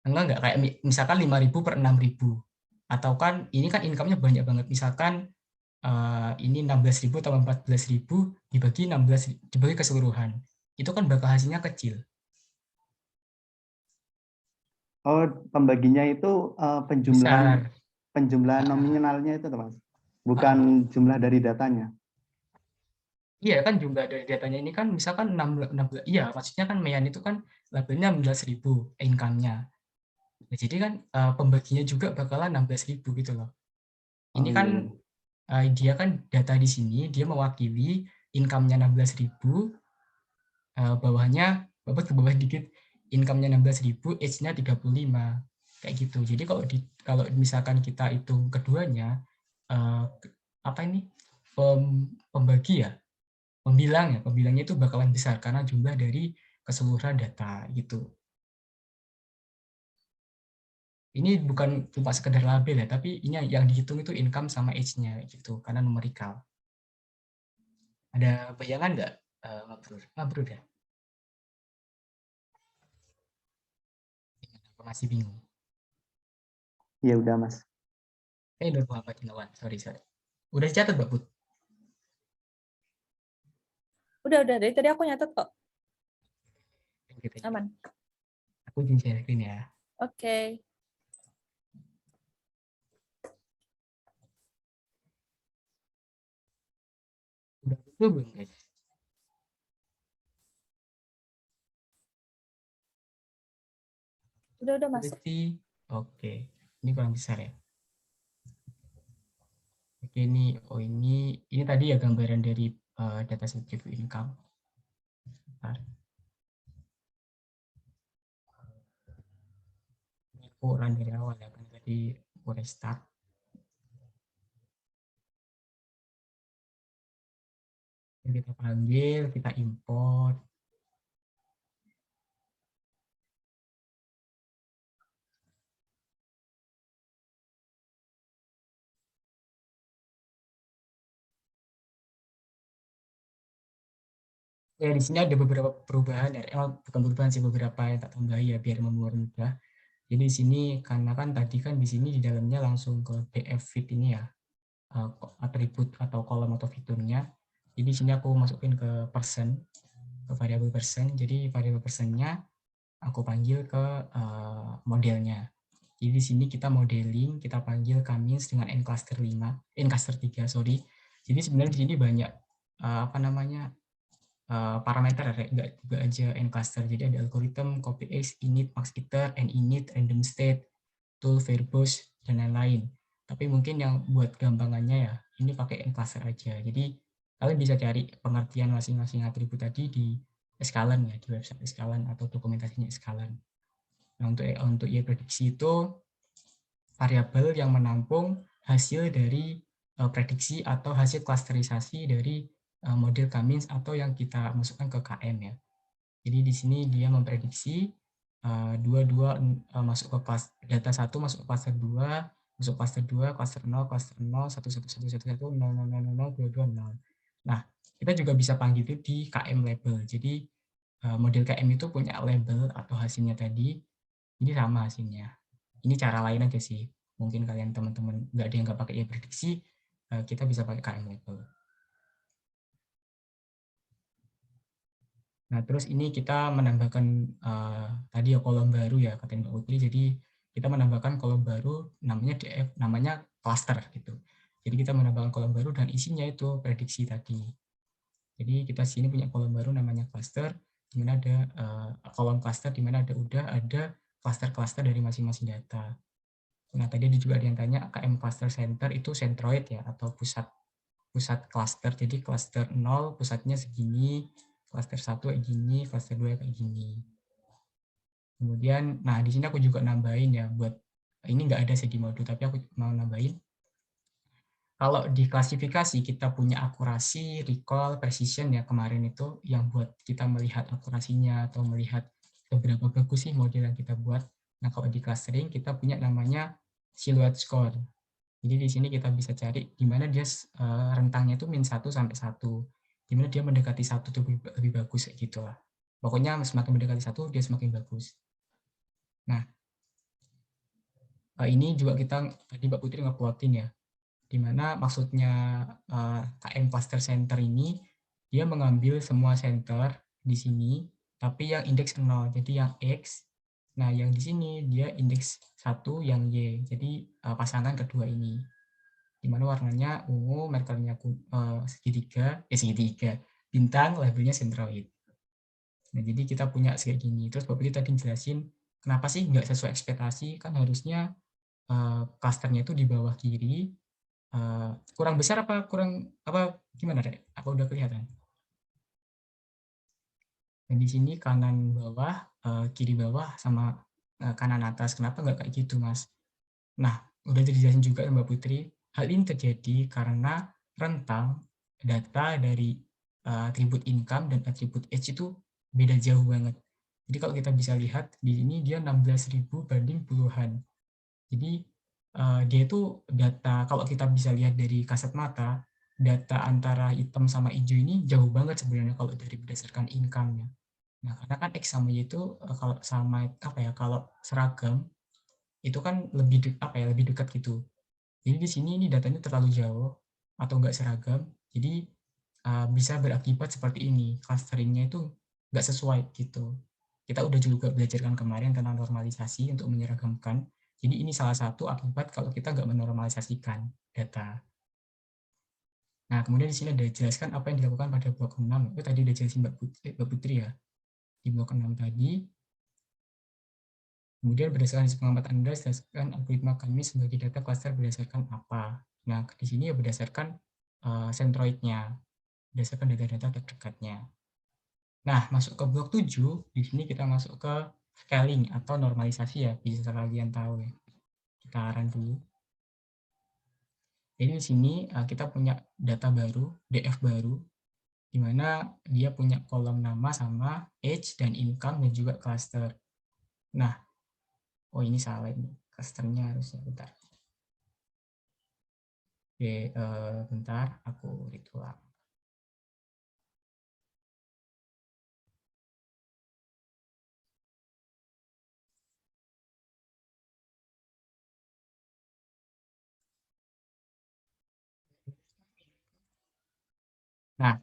Enggak, kayak misalkan 5.000 per 6.000. Atau kan ini kan income-nya banyak banget, misalkan ini 16.000 atau 14.000 dibagi 16 dibagi keseluruhan. Itu kan bakal hasilnya kecil. Oh, pembaginya itu penjumlahan nominalnya itu, Mas. Bukan jumlah dari datanya. Iya kan jumlah dari datanya ini kan misalkan 16, iya maksudnya kan Mayan itu kan labelnya 16.000 income-nya. Nah, jadi kan pembaginya juga bakalan 16.000 gitu loh. Ini kan dia kan data di sini, dia mewakili income-nya 16.000, bawahnya, Bapak ke bawah dikit, income-nya 16.000, age-nya 35, kayak gitu. Jadi kalau misalkan kita hitung keduanya, apa ini, pembagi ya, pembilangnya itu bakalan besar karena jumlah dari keseluruhan data gitu. Ini bukan cuma sekedar label ya, tapi ini yang dihitung itu income sama age-nya gitu, karena numerikal. Ada bayangan nggak, Mabrur ya? Masih bingung? Ya udah Mas. Udah Muhammad Inawan, sorry. Udah dicatat Mbak Put? Udah, dari tadi aku nyatet kok. Aman. Aku izin share screen ya. Oke. Udah betul belum guys? Udah masuk. Oke, ini kurang besar ya. Oke, ini tadi ya gambaran dari data subject income. Bentar. Aku run dari awal ya, kan tadi aku restart. Kita panggil, kita import. Ya, di sini ada beberapa perubahan ya, bukan perubahan sih, beberapa yang tak tambah ya biar mempermudah. Jadi di sini karena kan tadi kan di sini di dalamnya langsung ke df fit ini ya, atribut atau kolom atau fiturnya. Jadi di sini aku masukin ke persen, ke variabel persen. Jadi variabel persennya aku panggil ke modelnya. Jadi di sini kita modeling, kita panggil Kamins dengan n cluster 3, sorry. Jadi sebenarnya di sini banyak parameter, nggak aja n cluster. Jadi ada algoritma, copy X, init, max iter, n init, random state, tool, verbose, dan lain-lain. Tapi mungkin yang buat gampangannya ya, ini pakai n cluster aja. Jadi kalian bisa cari pengertian masing-masing atribut tadi di Escalon ya, di website Escalon atau dokumentasinya Escalon. Nah, untuk prediksi itu variabel yang menampung hasil dari prediksi atau hasil klasterisasi dari model Kamins atau yang kita masukkan ke KM ya. Jadi di sini dia memprediksi masuk ke kelas data 1 masuk ke cluster 2, masuk cluster 2, cluster 0, cluster 0, 1, 1, 1, 1, 1, 0, 0, 0, 0, 2, 2, 0. Nah, kita juga bisa panggil itu di KM label. Jadi model KM itu punya label atau hasilnya tadi, ini sama hasilnya. Ini cara lain aja sih. Mungkin kalian teman-teman nggak ada yang nggak pakai prediksi, kita bisa pakai KM label. Nah, terus ini kita menambahkan tadi ya kolom baru ya, kata Mbak Putri. Jadi kita menambahkan kolom baru namanya DF, namanya cluster gitu. Jadi kita menambahkan kolom baru dan isinya itu prediksi tadi. Jadi kita sini punya kolom baru namanya cluster, di mana ada kolom cluster di mana ada cluster-cluster dari masing-masing data. Nah, tadi juga ada yang tanya KM cluster center itu centroid ya atau pusat cluster. Jadi cluster 0 pusatnya segini, cluster 1 kayak gini, cluster 2 kayak gini. Kemudian, nah di sini aku juga nambahin ya, buat ini nggak ada segi mode, tapi aku mau nambahin. Kalau di klasifikasi kita punya akurasi, recall, precision ya kemarin itu yang buat kita melihat akurasinya atau melihat seberapa bagus sih model yang kita buat. Nah kalau di clustering kita punya namanya silhouette score. Jadi di sini kita bisa cari di mana dia rentangnya itu min 1 sampai 1. Di mana dia mendekati 1 itu lebih bagus gitu lah. Pokoknya semakin mendekati 1 dia semakin bagus. Nah, ini juga kita tadi Mbak Putri nge-plotin ya. Di mana maksudnya KM cluster center ini dia mengambil semua center di sini tapi yang indeks 0. Jadi yang X. Nah, yang di sini dia indeks 1 yang Y. Jadi pasangan kedua ini. Di mana warnanya ungu, markernya segitiga, bintang, labelnya centroid. Nah, jadi kita punya kayak gini. Terus Bapak tadi jelasin, kenapa sih nggak sesuai ekspektasi? Kan harusnya klasternya itu di bawah kiri, kurang besar apa kurang apa gimana, Rek? Apa udah kelihatan? Dan di sini kanan bawah, kiri bawah, sama kanan atas. Kenapa nggak kayak gitu, Mas? Nah, udah dijelasin juga Mbak Putri, hal ini terjadi karena rentang data dari atribut income dan atribut age itu beda jauh banget. Jadi kalau kita bisa lihat di sini dia 16.000 banding puluhan. Jadi dia itu data, kalau kita bisa lihat dari kasat mata, data antara hitam sama hijau ini jauh banget sebenarnya kalau dari berdasarkan income-nya. Nah, karena kan X sama Y itu kalau sama apa ya, kalau seragam itu kan lebih apa ya, lebih dekat gitu. Jadi di sini ini datanya terlalu jauh atau enggak seragam. Jadi bisa berakibat seperti ini, clusteringnya itu enggak sesuai gitu. Kita udah juga belajarkan kemarin tentang normalisasi untuk menyeragamkan. Jadi ini salah satu akibat kalau kita enggak menormalisasikan data. Nah, kemudian di sini ada dijelaskan apa yang dilakukan pada blok 6. Itu tadi udah jelasin Mbak Putri ya. Di blok 6 tadi, kemudian berdasarkan hasil pengamatan Anda, berdasarkan algoritma kami sebagai data cluster berdasarkan apa. Nah, di sini ya berdasarkan centroidnya, berdasarkan data-data terdekatnya. Nah, masuk ke blok 7, di sini kita masuk ke scaling atau normalisasi ya, bisa kalian tahu ya. Kita run dulu. Jadi di sini kita punya data baru, DF baru, di mana dia punya kolom nama sama age dan income dan juga cluster. Nah, oh ini salah ini, clusternya harusnya, bentar. Oke, bentar, aku read ulang. Nah,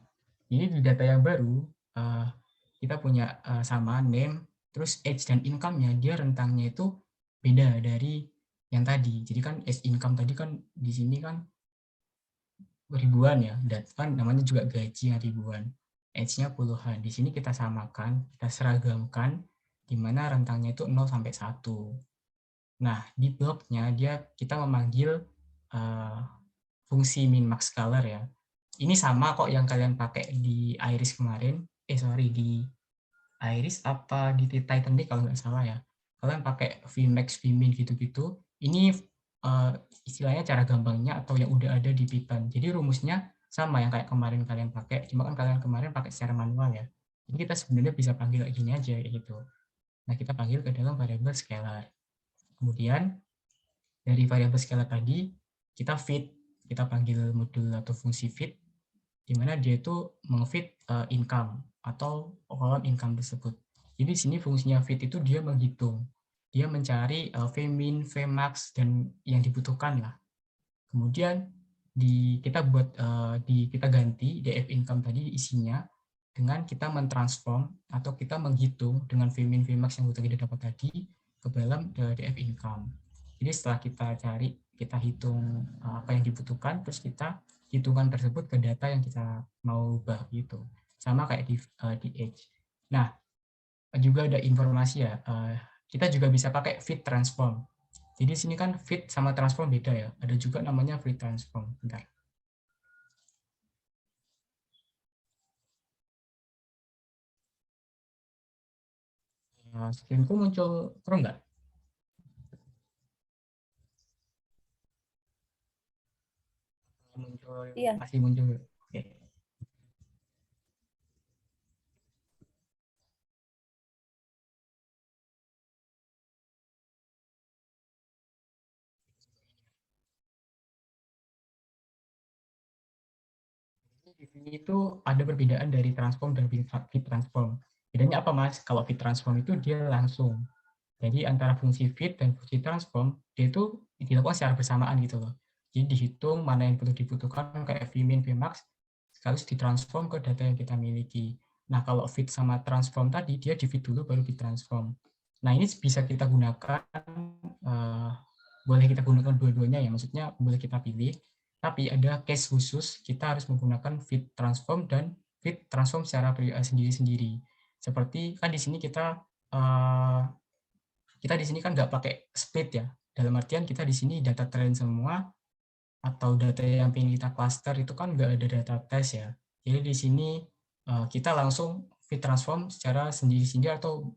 ini di data yang baru, kita punya sama name, terus age dan income-nya, dia rentangnya itu beda dari yang tadi. Jadi kan age income tadi kan di sini kan ribuan ya, dan kan namanya juga gaji yang ribuan. Age-nya puluhan. Di sini kita samakan, kita seragamkan, di mana rentangnya itu 0 sampai 1. Nah, di bloknya kita memanggil fungsi min max color ya. Ini sama kok yang kalian pakai di Iris kemarin. Di Iris apa di Titanic kalau nggak salah ya. Kalian pakai Vmax, Vmin gitu-gitu. Ini istilahnya cara gampangnya atau yang udah ada di Python. Jadi rumusnya sama yang kayak kemarin kalian pakai. Cuma kan kalian kemarin pakai secara manual ya. Jadi kita sebenarnya bisa panggil kayak gini aja gitu. Nah, kita panggil ke dalam variabel scalar. Kemudian dari variabel scalar tadi kita feed, kita panggil modul atau fungsi feed, di mana dia itu meng-feed income atau kolom income tersebut. Jadi di sini fungsinya feed itu dia menghitung, dia mencari Vmin, Vmax dan yang dibutuhkan lah. Kemudian kita ganti df income tadi isinya dengan kita mentransform atau kita menghitung dengan Vmin, Vmax yang kita dapat tadi ke dalam df income. Jadi setelah kita cari, kita hitung apa yang dibutuhkan, terus kita hitungan tersebut ke data yang kita mau ubah gitu. Sama kayak di Edge. Nah, juga ada informasi ya, kita juga bisa pakai fit transform. Jadi di sini kan fit sama transform beda ya. Ada juga namanya fit transform. Bentar. Screenku muncul terus nggak? Muncul, Iya. masih muncul. Oke. Di sini itu ada perbedaan dari transform dan fit transform. Bedanya apa Mas? Kalau fit transform itu dia langsung. Jadi antara fungsi fit dan fungsi transform dia itu dilakukan secara bersamaan gitu loh. Jadi dihitung mana yang perlu dibutuhkan kayak Vmin, Vmax, sekaligus ditransform ke data yang kita miliki. Nah kalau fit sama transform tadi dia di fit dulu baru ditransform. Nah ini bisa kita gunakan, boleh kita gunakan dua-duanya ya, maksudnya boleh kita pilih. Tapi ada case khusus, kita harus menggunakan fit transform dan fit transform secara sendiri-sendiri. Seperti kan di sini kita di sini kan nggak pakai split ya. Dalam artian kita di sini data train semua, atau data yang ingin kita cluster itu kan nggak ada data test ya. Jadi di sini kita langsung fit transform secara sendiri-sendiri atau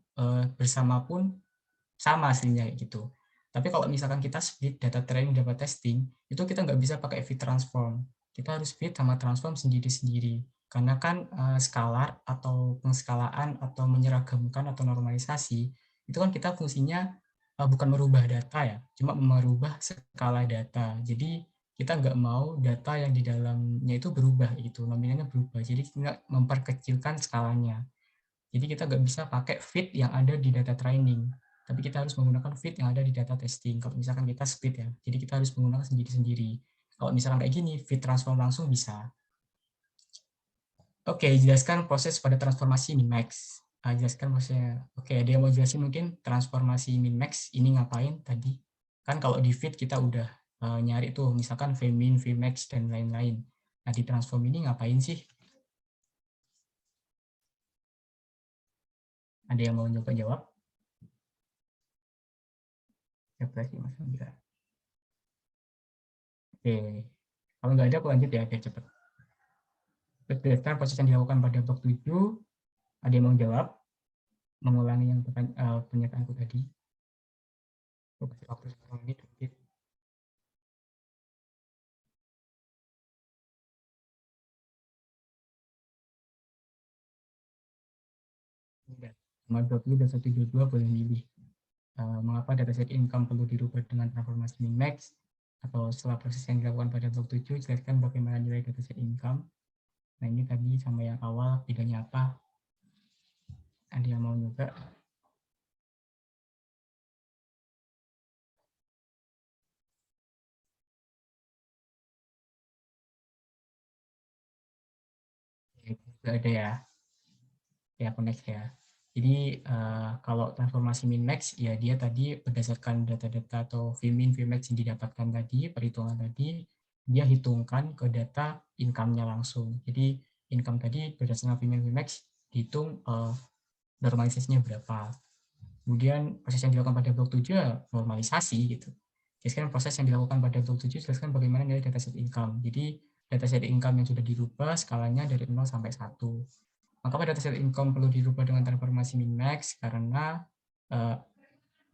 bersama pun sama hasilnya gitu. Tapi kalau misalkan kita split data training, data testing, itu kita nggak bisa pakai fit transform. Kita harus fit sama transform sendiri-sendiri. Karena kan skalar atau pengskalaan atau menyeragamkan atau normalisasi, itu kan kita fungsinya bukan merubah data ya, cuma merubah skala data. Jadi kita nggak mau data yang di dalamnya itu berubah gitu, nominalnya berubah. Jadi kita memperkecilkan skalanya. Jadi kita nggak bisa pakai fit yang ada di data training, tapi kita harus menggunakan fit yang ada di data testing. Kalau misalkan kita split ya, jadi kita harus menggunakan sendiri-sendiri. Kalau misalkan kayak gini, fit transform langsung bisa. Oke, jelaskan proses pada transformasi min-max. Jelaskan prosesnya. Oke, ada yang mau jelasin mungkin transformasi min-max ini ngapain tadi? Kan kalau di fit kita udah nyari tuh, misalkan vmin, vmax, dan lain-lain. Nah, di transform ini ngapain sih? Ada yang mau nyoba jawab? Siapa sih Mas Andra? Oke, kalau nggak ada aku lanjut ya, biar cepat. Berdasarkan proses yang dilakukan pada blok 7, ada yang mau jawab? Mengulangi yang pernyataanku tadi. Aku kasih waktu 1 menit mungkin. Nomor 20 dan 122 boleh milih. Mengapa dataset income perlu dirubah dengan transformasi min-max? Atau setelah proses yang dilakukan pada blok 7, jelaskan bagaimana nilai dataset income. Nah ini tadi sama yang awal, bedanya apa? Ada yang mau nyoba? Tidak ada ya. Ya, aku next ya. Jadi kalau transformasi min-max, ya dia tadi berdasarkan data-data atau vmin, vmax yang didapatkan tadi, perhitungan tadi, dia hitungkan ke data income-nya langsung. Jadi income tadi berdasarkan vmin, vmax, dihitung normalisasinya berapa. Kemudian proses yang dilakukan pada blok 7 ya normalisasi gitu. Jelaskan proses yang dilakukan pada blok 7, jelaskan bagaimana nilai dataset income. Jadi dataset income yang sudah dirubah skalanya dari 0 sampai 1. Maka pada dataset income perlu dirubah dengan transformasi min-max karena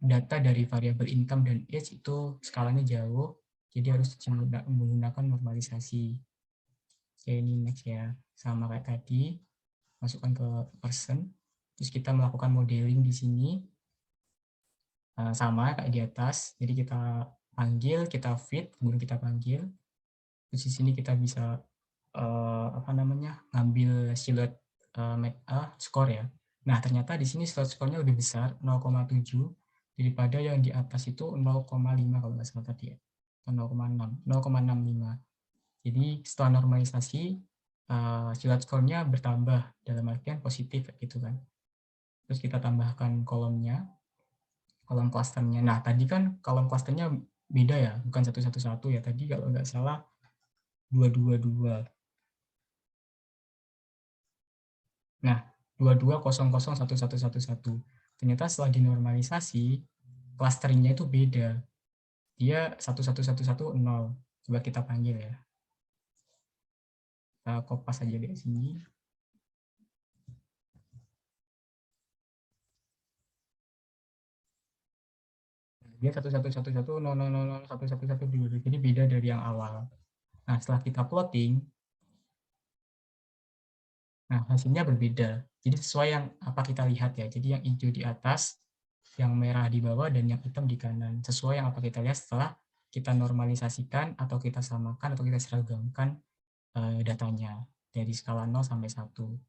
data dari variabel income dan age itu skalanya jauh, jadi harus menggunakan normalisasi. Oke, ini next ya, sama kayak tadi, masukkan ke person, terus kita melakukan modeling di sini, sama kayak di atas, jadi kita panggil, kita fit, kemudian kita panggil, terus di sini kita bisa ngambil siluet skor ya. Nah, ternyata di sini slot skornya lebih besar, 0,7 daripada yang di atas itu 0,5 kalau nggak salah tadi ya. 0,6, 0,65. Jadi setelah normalisasi, siluet skornya bertambah dalam artian positif gitu kan. Terus kita tambahkan kolomnya, kolom klasternya. Nah, tadi kan kolom klasternya beda ya, bukan 111 ya. Tadi kalau nggak salah 222. Nah, 22001111. Ternyata setelah dinormalisasi, clusteringnya itu beda. Dia 11110. Coba kita panggil ya. Kita kopas aja dari sini. Dia 1111000111122. Jadi beda dari yang awal. Nah, setelah kita plotting, nah hasilnya berbeda. Jadi sesuai yang apa kita lihat ya. Jadi yang hijau di atas, yang merah di bawah, dan yang hitam di kanan. Sesuai yang apa kita lihat setelah kita normalisasikan atau kita samakan atau kita seragamkan datanya dari skala 0 sampai 1.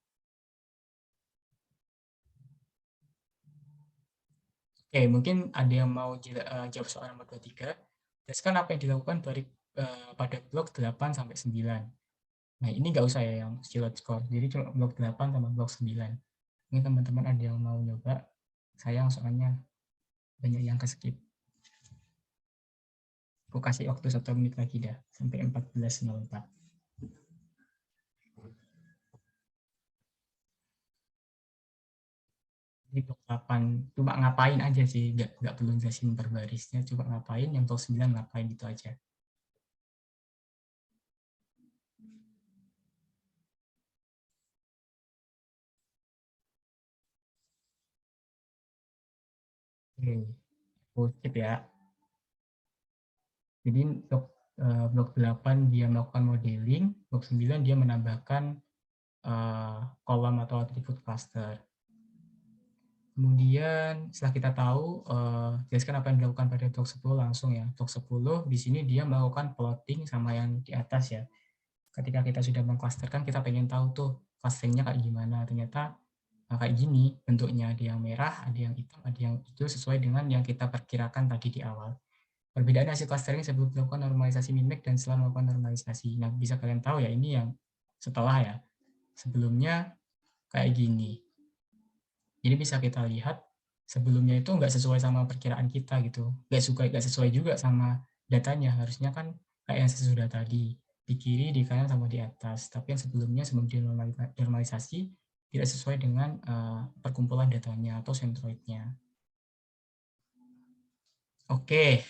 Oke, mungkin ada yang mau jawab soal nomor 23. Jelaskan apa yang dilakukan pada blok 8 sampai 9. Nah, ini nggak usah ya yang siluet score. Jadi cuma blok 8 sama blok 9. Ini teman-teman ada yang mau nyoba. Sayang soalnya banyak yang ke-skip. Aku kasih waktu 1 menit lagi dah, sampai 14.04. Jadi blok 8 cuma ngapain aja sih, nggak perlu jelasin per barisnya, cuma ngapain, yang blok 9 ngapain gitu aja. Oke, aku skip ya. Jadi untuk blok 8 dia melakukan modeling, blok 9 dia menambahkan kolom atau atribut cluster. Kemudian setelah kita tahu, jelaskan apa yang dilakukan pada blok 10 langsung ya. Blok 10 di sini dia melakukan plotting sama yang di atas ya. Ketika kita sudah mengklasterkan, kita pengen tahu tuh clusteringnya kayak gimana. Ternyata kayak gini bentuknya, ada yang merah, ada yang hitam, ada yang hijau sesuai dengan yang kita perkirakan tadi di awal. Perbedaan hasil clustering sebelum melakukan normalisasi mimic dan setelah melakukan normalisasi. Nah, bisa kalian tahu ya, ini yang setelah ya. Sebelumnya kayak gini. Jadi bisa kita lihat sebelumnya itu nggak sesuai sama perkiraan kita gitu. Nggak sesuai juga sama datanya. Harusnya kan kayak yang sesudah tadi. Di kiri, di kanan, sama di atas. Tapi yang sebelumnya sebelum dinormalisasi tidak sesuai dengan perkumpulan datanya atau centroidnya. Oke,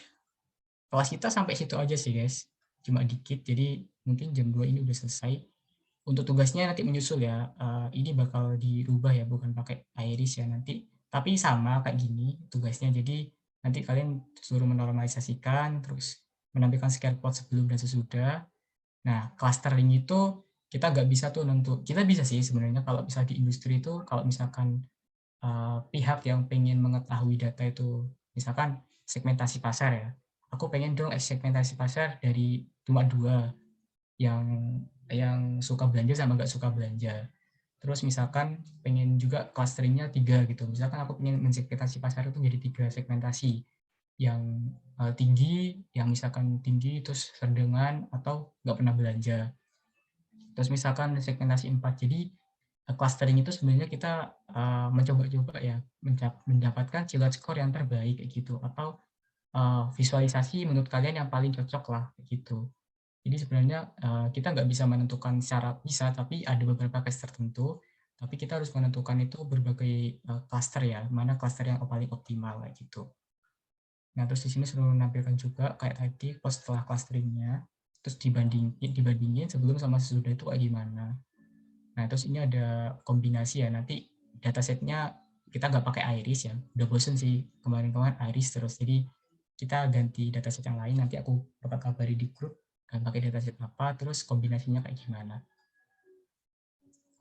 kelas kita sampai situ aja sih guys. Cuma dikit, jadi mungkin jam 2 ini udah selesai. Untuk tugasnya nanti menyusul ya, ini bakal dirubah ya, bukan pakai iris ya nanti. Tapi sama kayak gini tugasnya, jadi nanti kalian suruh menormalisasikan, terus menampilkan scatter plot sebelum dan sesudah. Nah, clustering itu kita nggak bisa tuh kita bisa sih sebenarnya kalau bisa di industri itu, kalau misalkan pihak yang pengen mengetahui data itu, misalkan segmentasi pasar ya, aku pengen dong segmentasi pasar dari cuma 2, yang suka belanja sama nggak suka belanja. Terus misalkan pengen juga clusteringnya 3 gitu, misalkan aku pengen mensegmentasi pasar itu jadi 3 segmentasi, yang tinggi, yang misalkan tinggi terus sedang atau nggak pernah belanja. Terus misalkan segmentasi 4, jadi clustering itu sebenarnya kita mencoba-coba ya mendapatkan silhouette score yang terbaik kayak gitu, atau visualisasi menurut kalian yang paling cocok lah kayak gitu. Jadi sebenarnya kita nggak bisa menentukan secara bisa, tapi ada beberapa case tertentu, tapi kita harus menentukan itu berbagai cluster ya, mana cluster yang paling optimal kayak gitu. Nah, terus di sini suruh menampilkan juga kayak tadi setelah clusteringnya, terus dibandingin sebelum sama sesudah itu kayak gimana. Nah, terus ini ada kombinasi ya, nanti datasetnya kita nggak pakai iris ya, udah bosen sih kemarin-kemarin iris terus, jadi kita ganti dataset yang lain, nanti aku bakal kabari di grup dan pakai dataset apa, terus kombinasinya kayak gimana.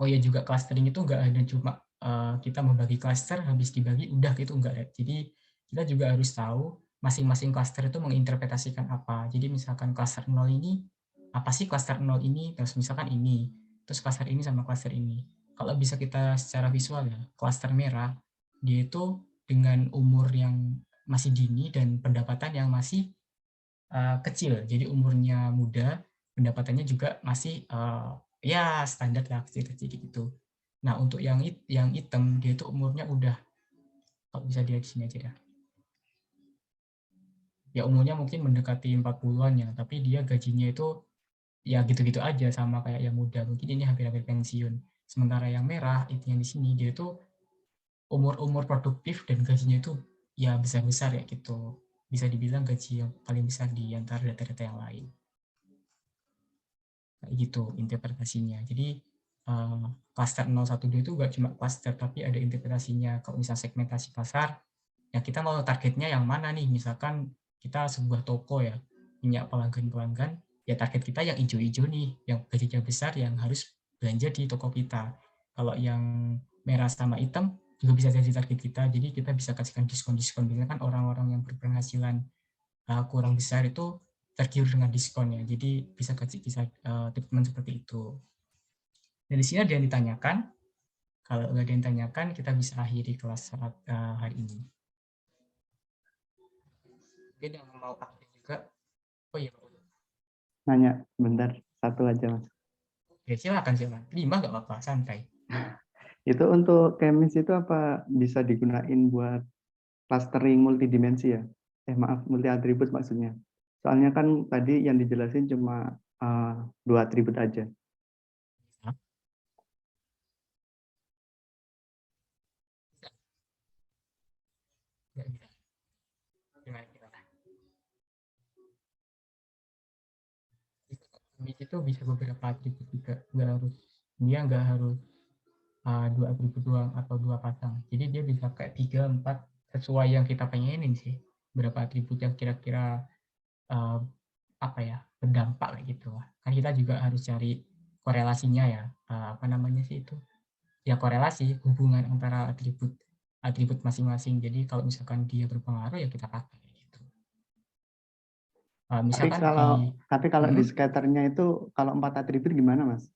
Oh ya, juga clustering itu nggak ada cuma kita membagi cluster habis dibagi udah gitu, enggak ya. Jadi kita juga harus tahu masing-masing cluster itu menginterpretasikan apa. Jadi misalkan cluster 0 ini apa sih cluster 0 ini, terus misalkan ini, terus cluster ini sama cluster ini. Kalau bisa kita secara visual ya, cluster merah dia itu dengan umur yang masih dini dan pendapatan yang masih kecil. Jadi umurnya muda, pendapatannya juga masih ya standar lah, kecil-kecil gitu. Nah, untuk yang hitam dia itu umurnya udah, kalau bisa dilihat di sini aja dah. Ya umurnya mungkin mendekati 40-an ya, tapi dia gajinya itu ya gitu-gitu aja sama kayak yang muda. Mungkin ini hampir-hampir pensiun. Sementara yang merah itu yang di sini dia itu umur-umur produktif dan gajinya itu ya besar-besar ya gitu. Bisa dibilang gaji yang paling besar di antara data-data yang lain. Kayak gitu interpretasinya. Jadi cluster 012 itu gak cuma cluster, tapi ada interpretasinya. Kalau misalnya segmentasi pasar, ya kita mau targetnya yang mana nih? Misalkan kita sebuah toko ya, punya pelanggan-pelanggan, ya target kita yang hijau-hijau nih, yang gajinya besar, yang harus belanja di toko kita. Kalau yang merah sama hitam juga bisa jadi target kita, jadi kita bisa kasihkan diskon-diskon. Biasanya kan orang-orang yang berpenghasilan kurang besar itu tergiur dengan diskon ya, jadi bisa kasih treatment seperti itu. Dari sini ada yang ditanyakan. Kalau nggak ada yang ditanyakan, kita bisa akhiri kelas hari ini. Mungkin yang mau aktif juga, oh iya, Nanya, bentar, satu aja Mas. oke, silakan. 5 nggak apa-apa, santai. Itu untuk Kemis itu apa bisa digunain buat clustering multidimensi ya? Maaf, multi atribut maksudnya. Soalnya kan tadi yang dijelasin cuma 2 atribut aja. Nggak bisa. Gimana? Itu bisa beberapa atribut juga, dia nggak harus 2 atribut doang atau 2 pasang. Jadi dia bisa kayak 3, 4, sesuai yang kita pengenin sih. Berapa atribut yang kira-kira apa ya, berdampak kayak gitu. Kan kita juga harus cari korelasinya ya. Apa namanya sih itu? Ya korelasi hubungan antara atribut masing-masing. Jadi kalau misalkan dia berpengaruh ya kita pakai gitu. Misalkan Tapi kalau di Mhm. scatternya itu kalau 4 atribut gimana, Mas?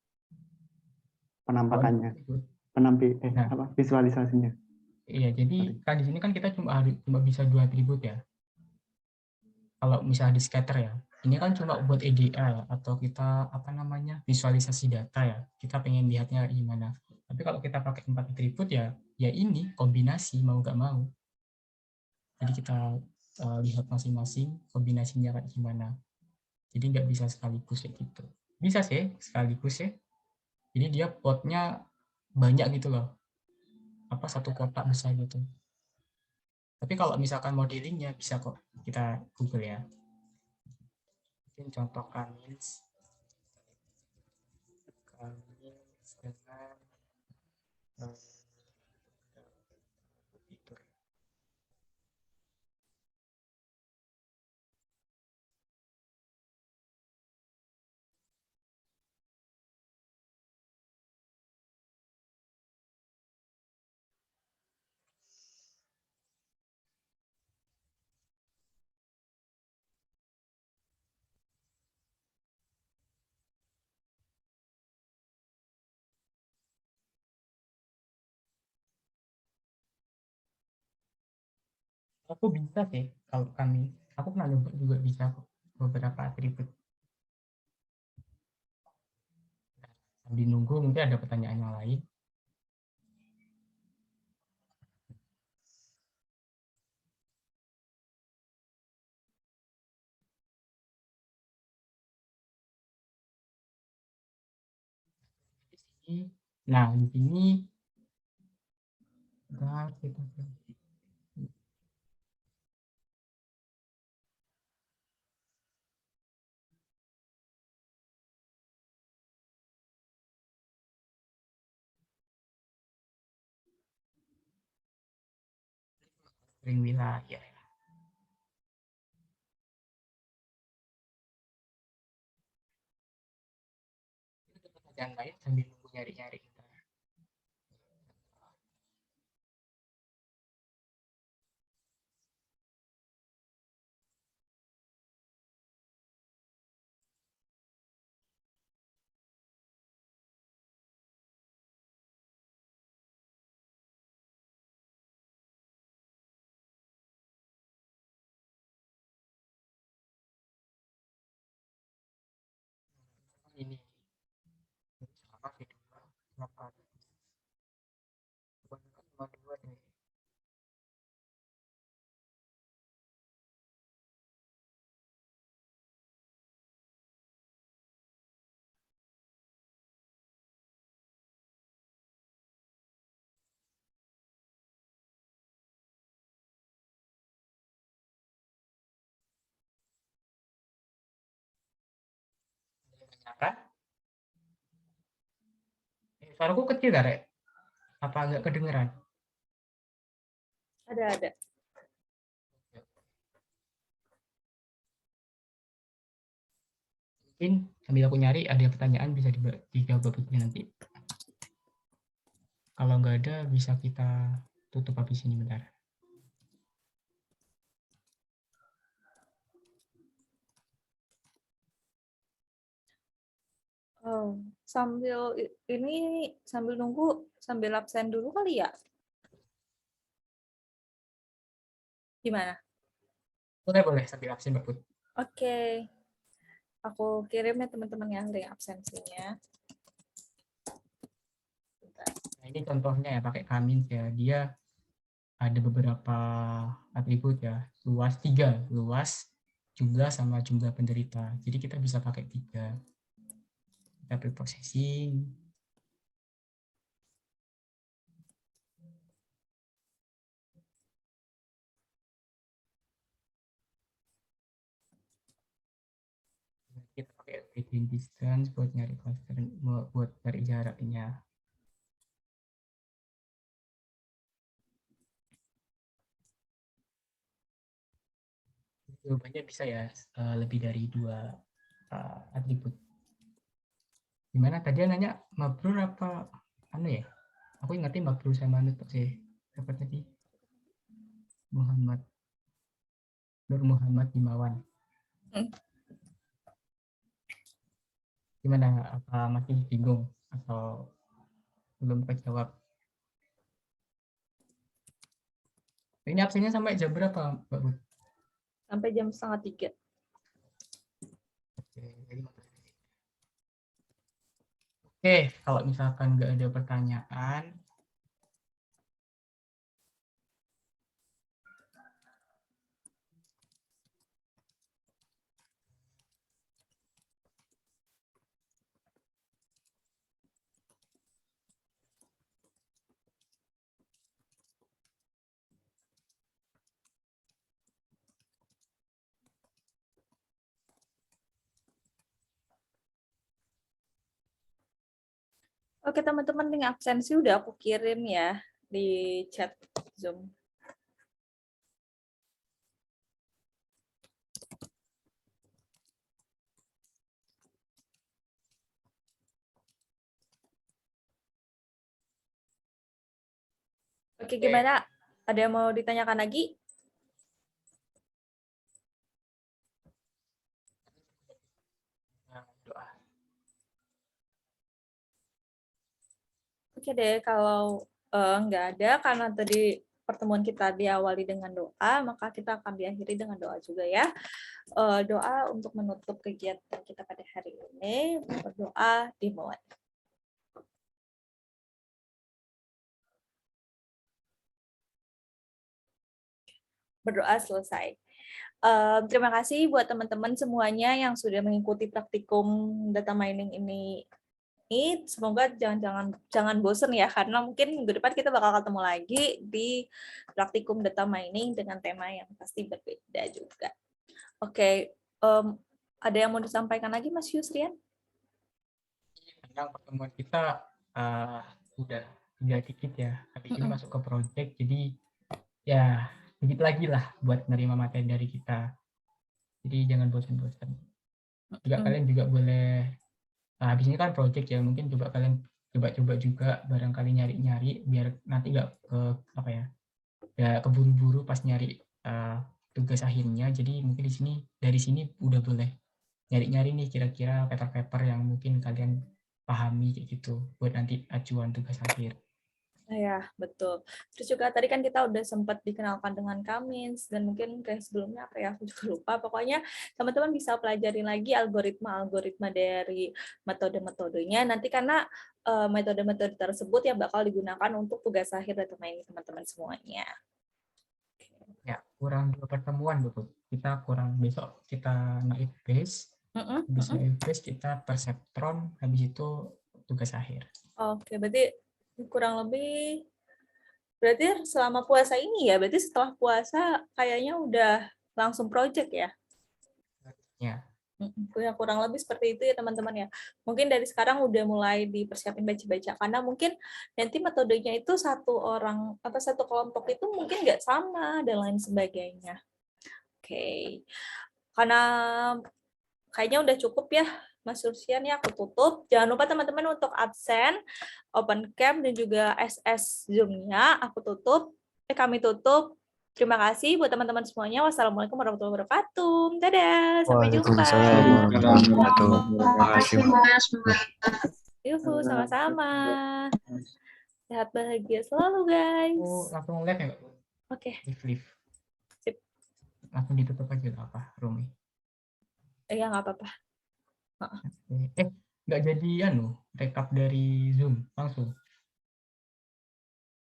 Penampakannya, atribut. Nah, visualisasinya. iya, jadi Sorry. kan di sini kan kita cuma bisa 2 atribut ya. Kalau misalnya di scatter ya, ini kan cuma buat EDA atau kita apa namanya visualisasi data ya. Kita pengen lihatnya gimana. Tapi kalau kita pakai 4 atribut ya, ya ini kombinasi mau nggak mau. Jadi kita lihat masing-masing kombinasinya kayak gimana. Jadi nggak bisa sekaligus kayak gitu. Bisa sih sekaligus ya. Jadi dia plotnya banyak gitu loh. Apa satu kotak besar gitu. Tapi kalau misalkan modelingnya bisa kok kita Google ya. Mungkin contoh Kamins dengan fitur. Aku bisa sih kalau aku pernah nyoba juga bisa kok beberapa atribut. Sambil nunggu mungkin ada pertanyaan yang lain. Nah, di sini kita sering wilayah. Itu pertanyaan lain sambil nunggu nyari-nyari. Ini sama sih kenapa cuma dua nih. Kan? Suaraku kecil ya, Rek? Apa agak kedengeran? Ada. Mungkin sambil aku nyari ada pertanyaan bisa dijawab nanti. Kalau nggak ada bisa kita tutup habis ini bentar. Oh, sambil nunggu, sambil absen dulu kali ya? Gimana? Boleh sambil absen Mbak Put. Oke. Aku kirim ya teman-teman yang link absensinya. Nah, ini contohnya ya pakai Kamins ya. Dia ada beberapa atribut ya. Luas, jumlah sama jumlah penderita. Jadi kita bisa pakai 3. Kita preprocessing. Kita pakai gradient distance buat nyari cluster, buat cari jaraknya. Jawabannya bisa ya lebih dari 2 atribut. Gimana tadi nanya mabrur apa anu ya? Aku ingatnya mabrur sama anu sih. Apa tadi? Nur Muhammad Himawan. Gimana? Apa masih bingung atau belum kejawab? Ini absennya sampai jam berapa, Mbak Bud? Sampai jam 2:30. Oke, kalau misalkan nggak ada pertanyaan, Oke teman-teman, link absensi udah aku kirim ya di chat Zoom. Oke, gimana? Ada yang mau ditanyakan lagi? doa. Oke deh, kalau nggak ada, karena tadi pertemuan kita diawali dengan doa, maka kita akan diakhiri dengan doa juga ya. Doa untuk menutup kegiatan kita pada hari ini, berdoa dimulai. Berdoa selesai. Terima kasih buat teman-teman semuanya yang sudah mengikuti praktikum data mining ini. Semoga jangan bosen ya, karena mungkin minggu depan kita bakal ketemu lagi di praktikum data mining dengan tema yang pasti berbeda juga. Oke, ada yang mau disampaikan lagi Mas Yusrian? Tentang pertemuan kita udah tinggal dikit ya. Habis ini masuk ke project, jadi ya sedikit lagi lah buat nerima materi dari kita. Jadi jangan bosan-bosan. Juga kalian juga boleh, habis ini kan project ya, mungkin coba kalian coba-coba juga barangkali nyari-nyari biar nanti nggak apa ya, nggak keburu-buru pas nyari tugas akhirnya. Jadi mungkin dari sini udah boleh nyari-nyari nih kira-kira paper-paper yang mungkin kalian pahami kayak gitu buat nanti acuan tugas akhir. Ya, betul. Terus juga tadi kan kita udah sempat dikenalkan dengan Kamins, dan mungkin kayak sebelumnya apa ya, aku juga lupa. Pokoknya teman-teman bisa pelajarin lagi algoritma-algoritma dari metode-metodenya. Nanti karena metode-metode tersebut yang bakal digunakan untuk tugas akhir data mining teman-teman semuanya. Ya, kurang 2 pertemuan betul. Kita kurang, besok kita naik base, habis naik base kita perseptron, habis itu tugas akhir. Oke, berarti kurang lebih, berarti selama puasa ini ya, berarti setelah puasa kayaknya udah langsung project ya? Ya. Ya, kurang lebih seperti itu ya teman-teman ya. Mungkin dari sekarang udah mulai dipersiapin baca-baca, karena mungkin nanti metodenya itu satu kelompok itu mungkin nggak sama dan lain sebagainya. Oke. Karena kayaknya udah cukup ya Mas Sursian ya, aku tutup. Jangan lupa teman-teman untuk absen, open cam dan juga SS Zoom-nya aku tutup. Kami tutup. Terima kasih buat teman-teman semuanya. Wassalamualaikum warahmatullahi wabarakatuh. Dadah, sampai jumpa. Terima kasih. Yuhu, sama-sama. Sehat bahagia selalu, guys. Oh, langsung live ya? Oke. Live. Sip. Langsung ditutup aja nggak apa, Rumi? Iya, nggak apa-apa. Nggak jadi rekap dari Zoom langsung.